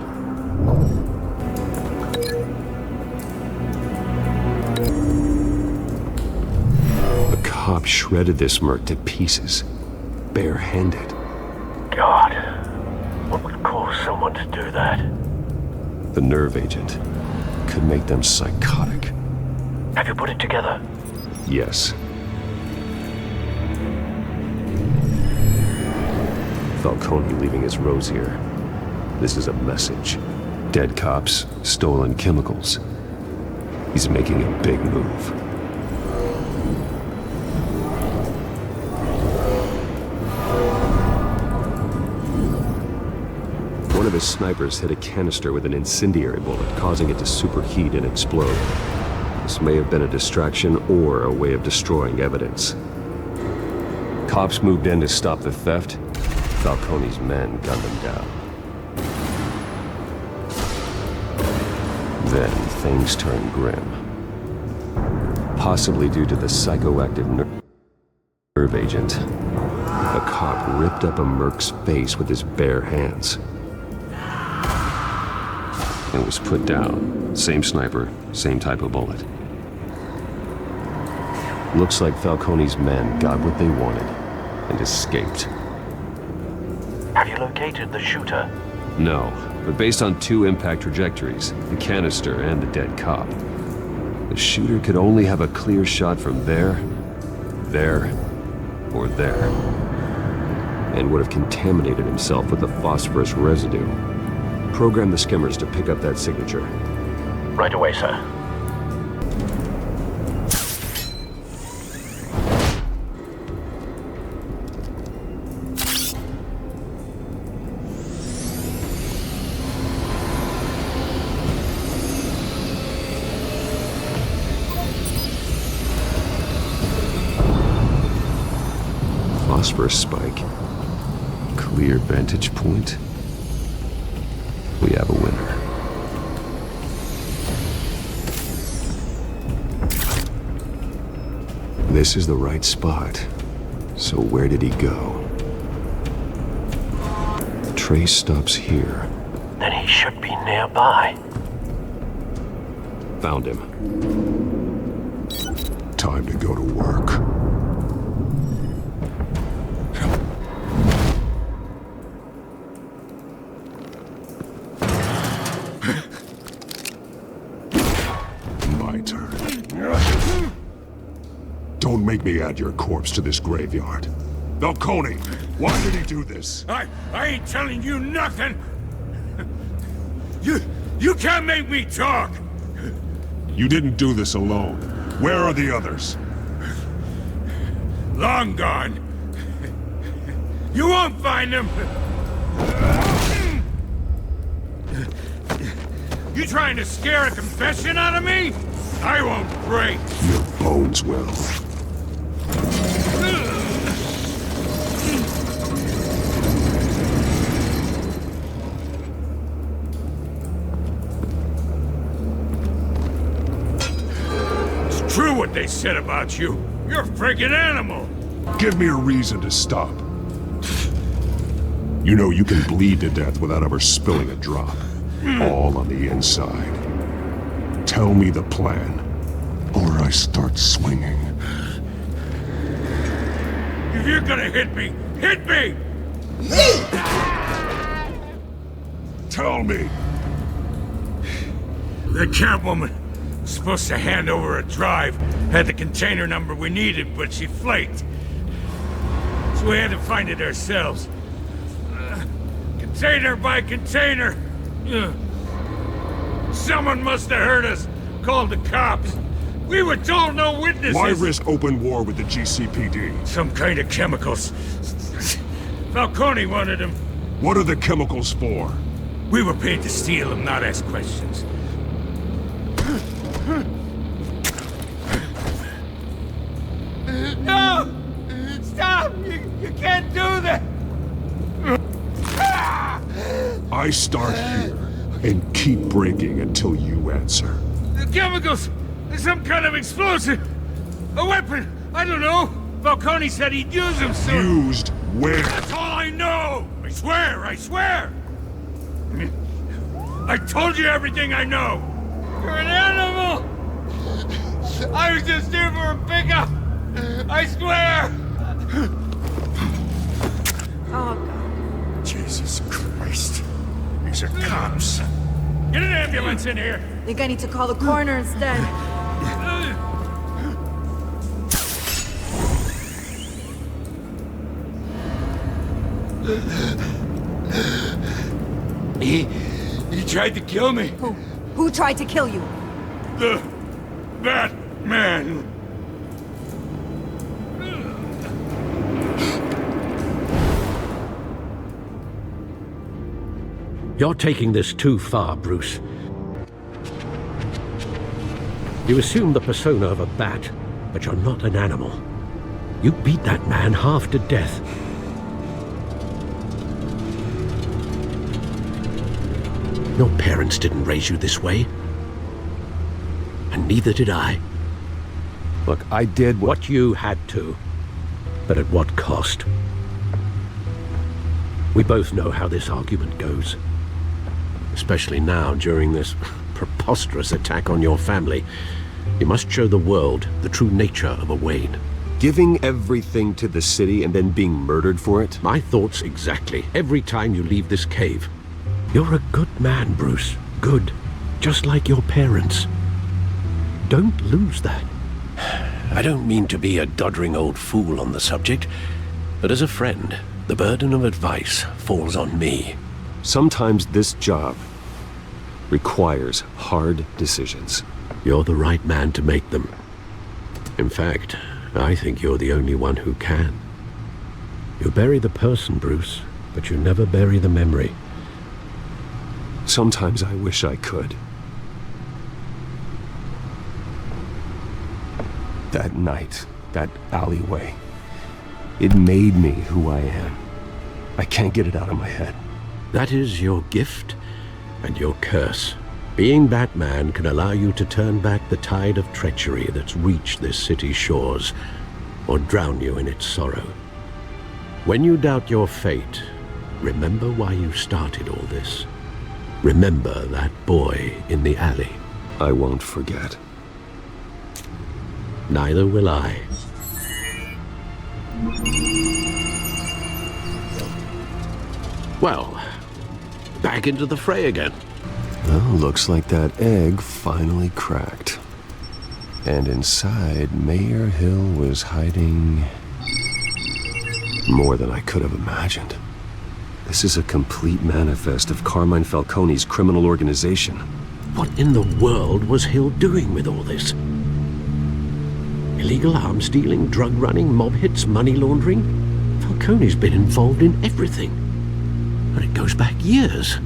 A cop shredded this merc to pieces, barehanded. God, what would cause someone to do that? The nerve agent could make them psychotic. Have you put it together? Yes. Falcone leaving his rose here. This is a message. Dead cops, stolen chemicals. He's making a big move. One of his snipers hit a canister with an incendiary bullet, causing it to superheat and explode. This may have been a distraction or a way of destroying evidence. cops moved in to stop the theft, Falcone's men gunned them down. Then things turned grim. Possibly due to the psychoactive nerve agent. A cop ripped up a merc's face with his bare hands. And was put down. Same sniper, same type of bullet. Looks like Falcone's men got what they wanted and escaped. Have you located the shooter? No, but based on 2 impact trajectories, the canister and the dead cop, the shooter could only have a clear shot from there, or there, and would have contaminated himself with the phosphorus residue. Program the skimmers to pick up that signature. Right away, sir. Phosphorus spike. Clear vantage point. We have a winner. This is the right spot. So where did he go? The trace stops here. Then he should be nearby. Found him. Time to go to work. Don't make me add your corpse to this graveyard. Falcone, why did he do this? I ain't telling you nothing! You can't make me talk! You didn't do this alone. Where are the others? Long gone. You won't find them! You trying to scare a confession out of me? I won't break! Your bones will. It's true what they said about you. You're a friggin' animal! Give me a reason to stop. You know you can bleed to death without ever spilling a drop. All on the inside. Tell me the plan, or I start swinging. If you're gonna hit me, hit me! Tell me! The Catwoman was supposed to hand over a drive, had the container number we needed, but she flaked. So we had to find it ourselves. Container by container. Someone must have heard us, called the cops. We were told no witnesses. Why risk open war with the GCPD? Some kind of chemicals. Falcone wanted them. What are the chemicals for? We were paid to steal them, not ask questions. No! Stop! You can't do that! I start here and keep breaking until you answer. The chemicals! There's some kind of explosive! A weapon! I don't know! Falcone said he'd use them soon! Used where? That's all I know! I swear! I swear! I told you everything I know! You're an animal! I was just here for a pickup! I swear! Oh, God. Jesus Christ. These are cops. Get an ambulance in here! Think I need to call the coroner instead. He tried to kill me. Who tried to kill you? The Batman. You're taking this too far, Bruce. You assume the persona of a bat, but you're not an animal. You beat that man half to death. Your parents didn't raise you this way. And neither did I. Look, I did what you had to. But at what cost? We both know how this argument goes. Especially now, during this preposterous attack on your family. You must show the world the true nature of a Wayne. Giving everything to the city and then being murdered for it? My thoughts exactly. Every time you leave this cave. You're a good man, Bruce. Good. Just like your parents. Don't lose that. I don't mean to be a doddering old fool on the subject, but as a friend, the burden of advice falls on me. Sometimes this job requires hard decisions. You're the right man to make them. In fact, I think you're the only one who can. You bury the person, Bruce, but you never bury the memory. Sometimes I wish I could. That night, that alleyway, it made me who I am. I can't get it out of my head. That is your gift and your curse. Being Batman can allow you to turn back the tide of treachery that's reached this city's shores, or drown you in its sorrow. When you doubt your fate, remember why you started all this. Remember that boy in the alley. I won't forget. Neither will I. Well, back into the fray again. Well, looks like that egg finally cracked. And inside, Mayor Hill was hiding more than I could have imagined. This is a complete manifest of Carmine Falcone's criminal organization. What in the world was Hill doing with all this? Illegal arms dealing, drug running, mob hits, money laundering? Falcone's been involved in everything. And it goes back years.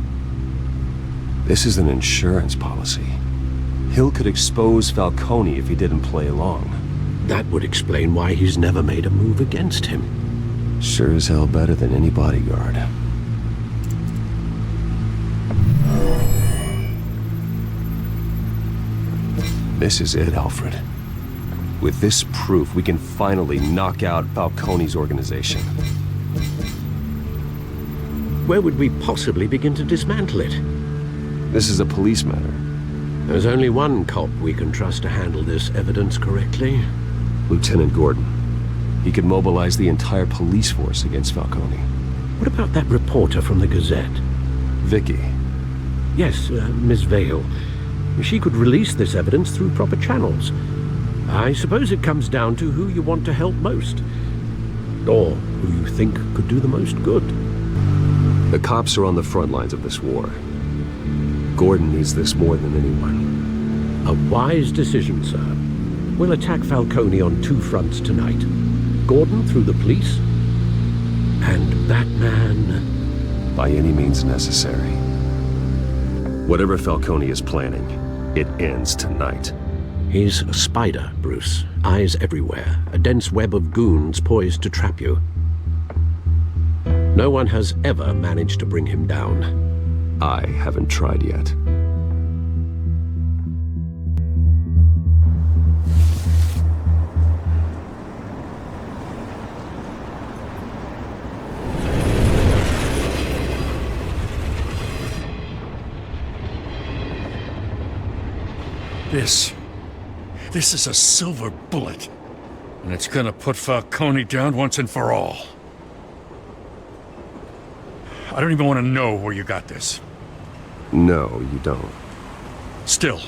This is an insurance policy. Hill could expose Falcone if he didn't play along. That would explain why he's never made a move against him. Sure as hell better than any bodyguard. This is it, Alfred. With this proof, we can finally knock out Falcone's organization. Where would we possibly begin to dismantle it? This is a police matter. There's only one cop we can trust to handle this evidence correctly. Lieutenant Gordon. He could mobilize the entire police force against Falcone. What about that reporter from the Gazette? Vicky. Yes, Miss Vale. She could release this evidence through proper channels. I suppose it comes down to who you want to help most. Or who you think could do the most good. The cops are on the front lines of this war. Gordon needs this more than anyone. A wise decision, sir. We'll attack Falcone on two fronts tonight. Gordon through the police, and Batman... by any means necessary. Whatever Falcone is planning, it ends tonight. He's a spider, Bruce. Eyes everywhere. A dense web of goons poised to trap you. No one has ever managed to bring him down. I haven't tried yet. This is a silver bullet. And it's gonna put Falcone down once and for all. I don't even want to know where you got this. No, you don't. Still,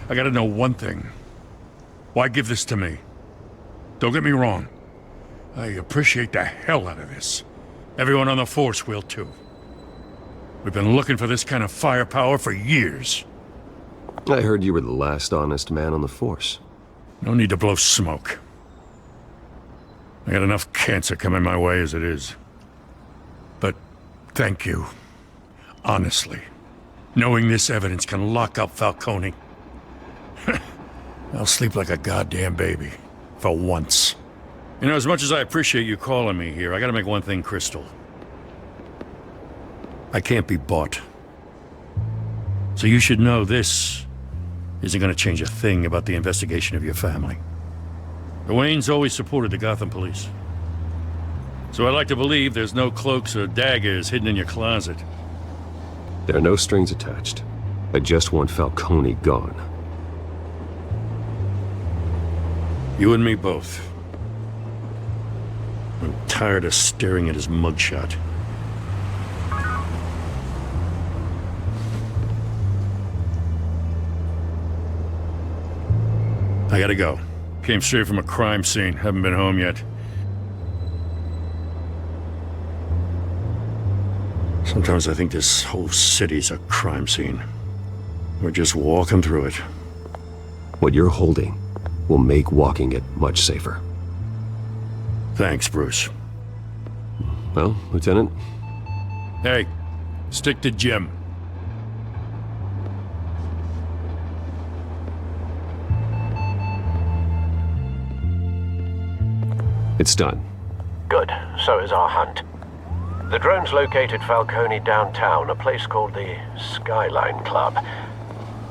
I gotta know one thing. Why give this to me? Don't get me wrong. I appreciate the hell out of this. Everyone on the force will too. We've been looking for this kind of firepower for years. I heard you were the last honest man on the force. No need to blow smoke. I got enough cancer coming my way as it is. But thank you. Honestly. Knowing this evidence can lock up Falcone. I'll sleep like a goddamn baby. For once. You know, as much as I appreciate you calling me here, I gotta make one thing crystal. I can't be bought. So you should know this isn't gonna change a thing about the investigation of your family. The Waynes always supported the Gotham police. So I'd like to believe there's no cloaks or daggers hidden in your closet. There are no strings attached. I just want Falcone gone. You and me both. I'm tired of staring at his mugshot. I gotta go. Came straight from a crime scene. Haven't been home yet. Sometimes I think this whole city's a crime scene. We're just walking through it. What you're holding will make walking it much safer. Thanks, Bruce. Well, Lieutenant? Hey, stick to Jim. It's done. Good. So is our hunt. The drone's located Falcone downtown, a place called the Skyline Club.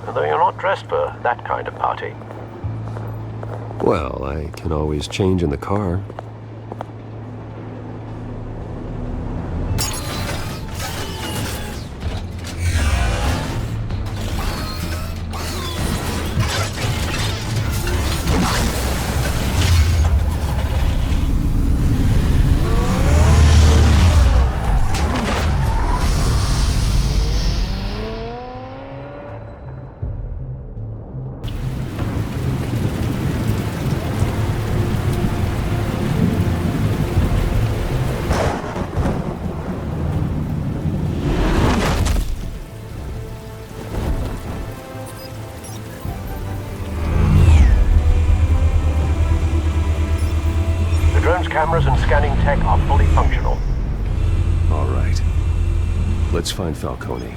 Though you're not dressed for that kind of party. Well, I can always change in the car. Cameras and scanning tech are fully functional. All right. Let's find Falcone.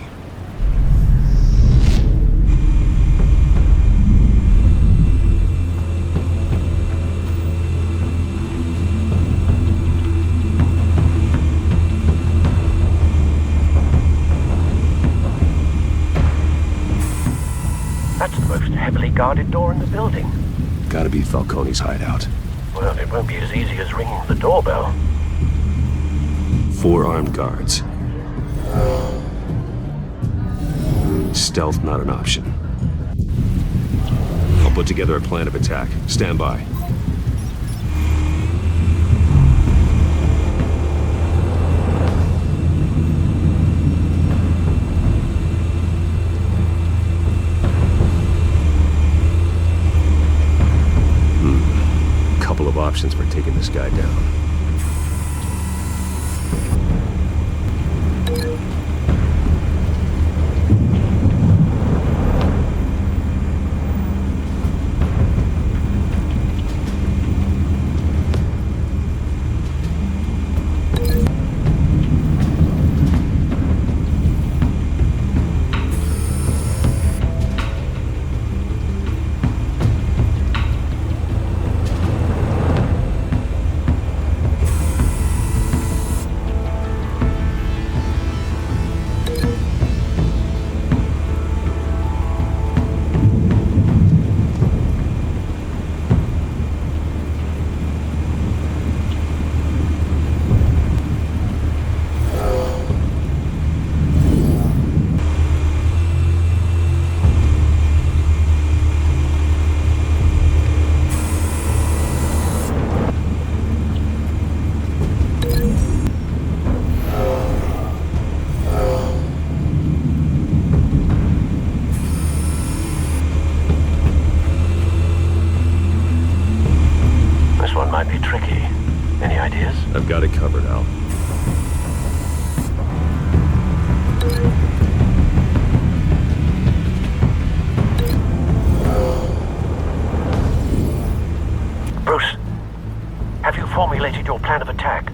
That's the most heavily guarded door in the building. Gotta be Falcone's hideout. Well, it won't be as easy as ringing the doorbell. 4 armed guards. Stealth not an option. I'll put together a plan of attack. Stand by. Couple of options for taking this guy down. Might be tricky. Any ideas? I've got it covered, Al. Bruce, have you formulated your plan of attack?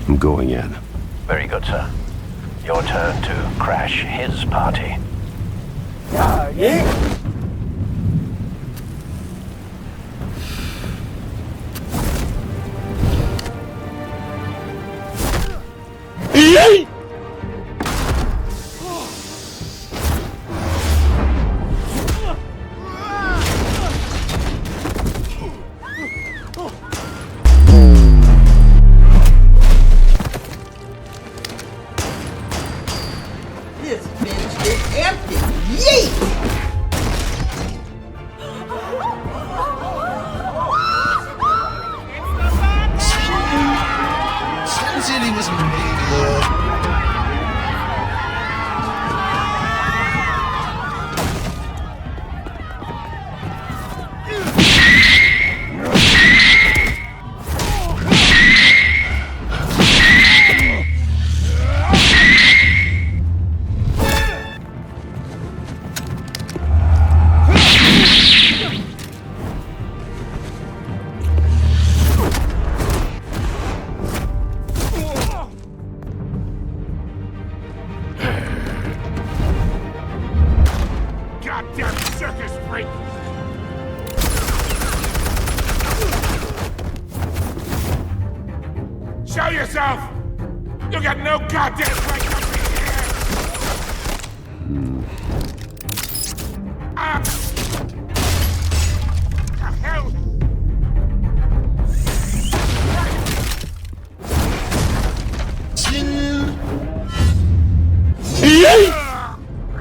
I'm going in. Very good, sir. Your turn to crash his party. Yeah. This bitch is empty. Yeet! Sin City was made. Goddamn circus freak! Show yourself! You got no goddamn right to be here! Ah! The hell?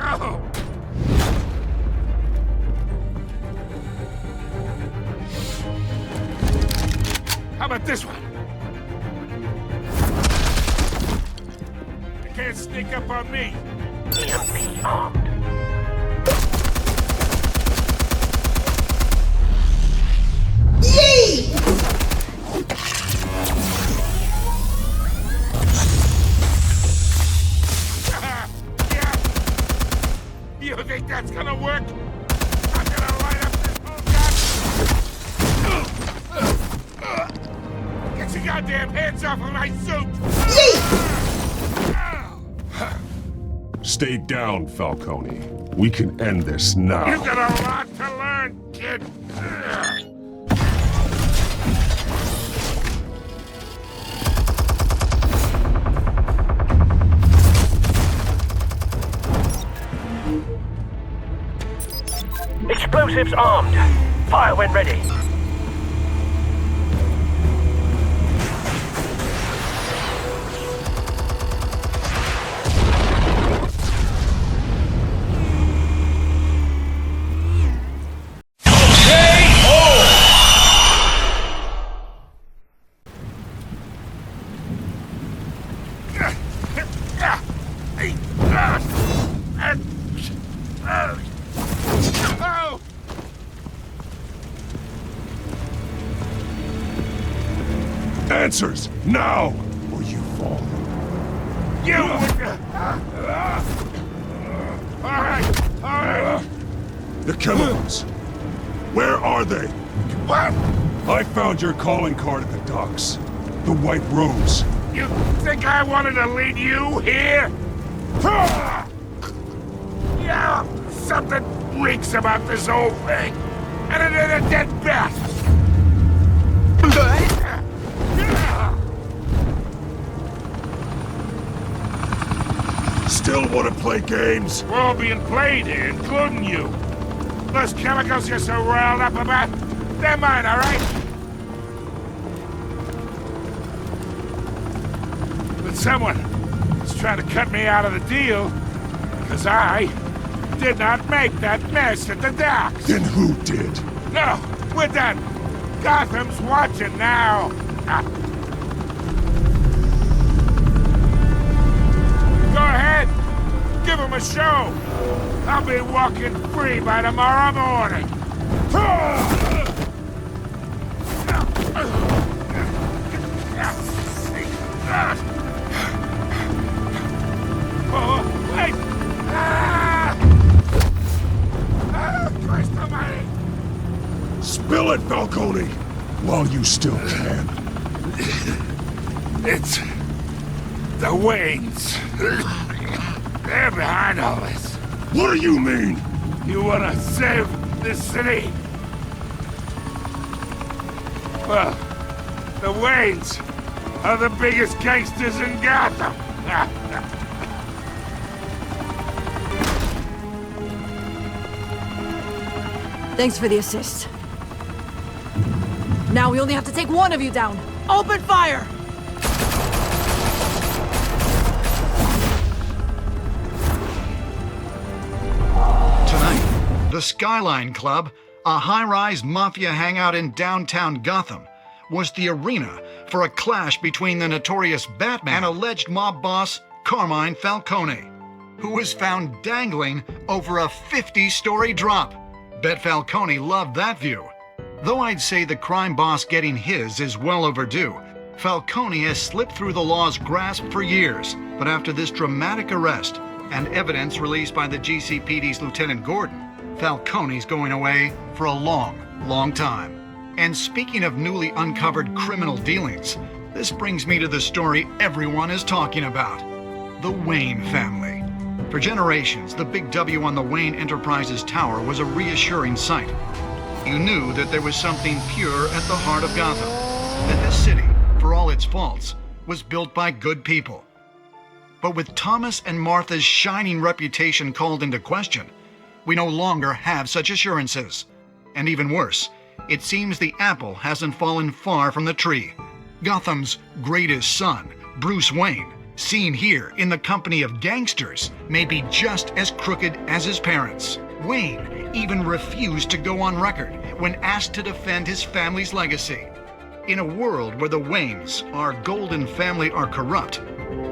Oh. How about this one? You can't sneak up on me. EMP armed. Yeet! Yeah. You think that's gonna work? I'm gonna light up this whole goddamn... Get your goddamn hands off of my suit! Stay down, Falcone. We can end this now. You got a lot to learn, kid. Explosives armed. Fire when ready. Answers, now, or you fall. You! Alright! The chemicals. Where are they? What? I found your calling card at the docks. The White Rose. You think I wanted to lead you here? Yeah, something reeks about this whole thing. And it ain't a dead bat. Still want to play games? We're all being played here, including you. Those chemicals you're so riled up about, they're mine, all right? But someone is trying to cut me out of the deal because I did not make that mess at the docks. Then who did? No, we're done. Gotham's watching now. Go ahead. Give him a show. I'll be walking free by tomorrow morning. Oh, wait! Christ almighty! Spill it, Falcone, while you still can. It's the Waynes. They're behind all this. What do you mean? You wanna save this city? Well, the Waynes are the biggest gangsters in Gotham. Thanks for the assist. Now we only have to take one of you down. Open fire! Tonight, the Skyline Club, a high-rise mafia hangout in downtown Gotham, was the arena for a clash between the notorious Batman and alleged mob boss Carmine Falcone, who was found dangling over a 50-story drop. Bet Falcone loved that view. Though I'd say the crime boss getting his is well overdue, Falcone has slipped through the law's grasp for years. But after this dramatic arrest and evidence released by the GCPD's Lieutenant Gordon, Falcone's going away for a long, long time. And speaking of newly uncovered criminal dealings, this brings me to the story everyone is talking about: the Wayne family. For generations, the big W on the Wayne Enterprises tower was a reassuring sight. You knew that there was something pure at the heart of Gotham, that this city, for all its faults, was built by good people. But with Thomas and Martha's shining reputation called into question, we no longer have such assurances. And even worse, it seems the apple hasn't fallen far from the tree. Gotham's greatest son, Bruce Wayne, seen here in the company of gangsters, may be just as crooked as his parents. Wayne even refused to go on record when asked to defend his family's legacy. In a world where the Waynes, our golden family, are corrupt,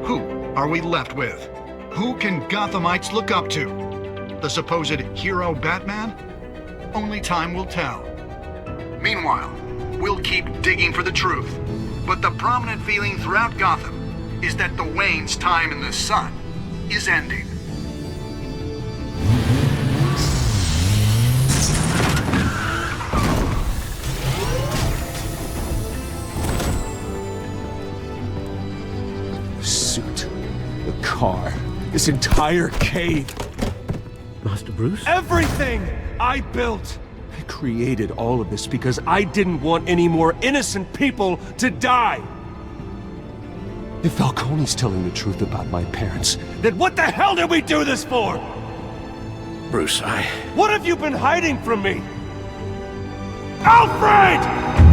who are we left with? Who can Gothamites look up to? The supposed hero Batman? Only time will tell. Meanwhile, we'll keep digging for the truth. But the prominent feeling throughout Gotham is that the Waynes' time in the sun is ending. The suit, the car, this entire cave. Master Bruce? Everything I built! I created all of this because I didn't want any more innocent people to die! If Falcone's telling the truth about my parents, then what the hell did we do this for? Bruce, What have you been hiding from me? Alfred!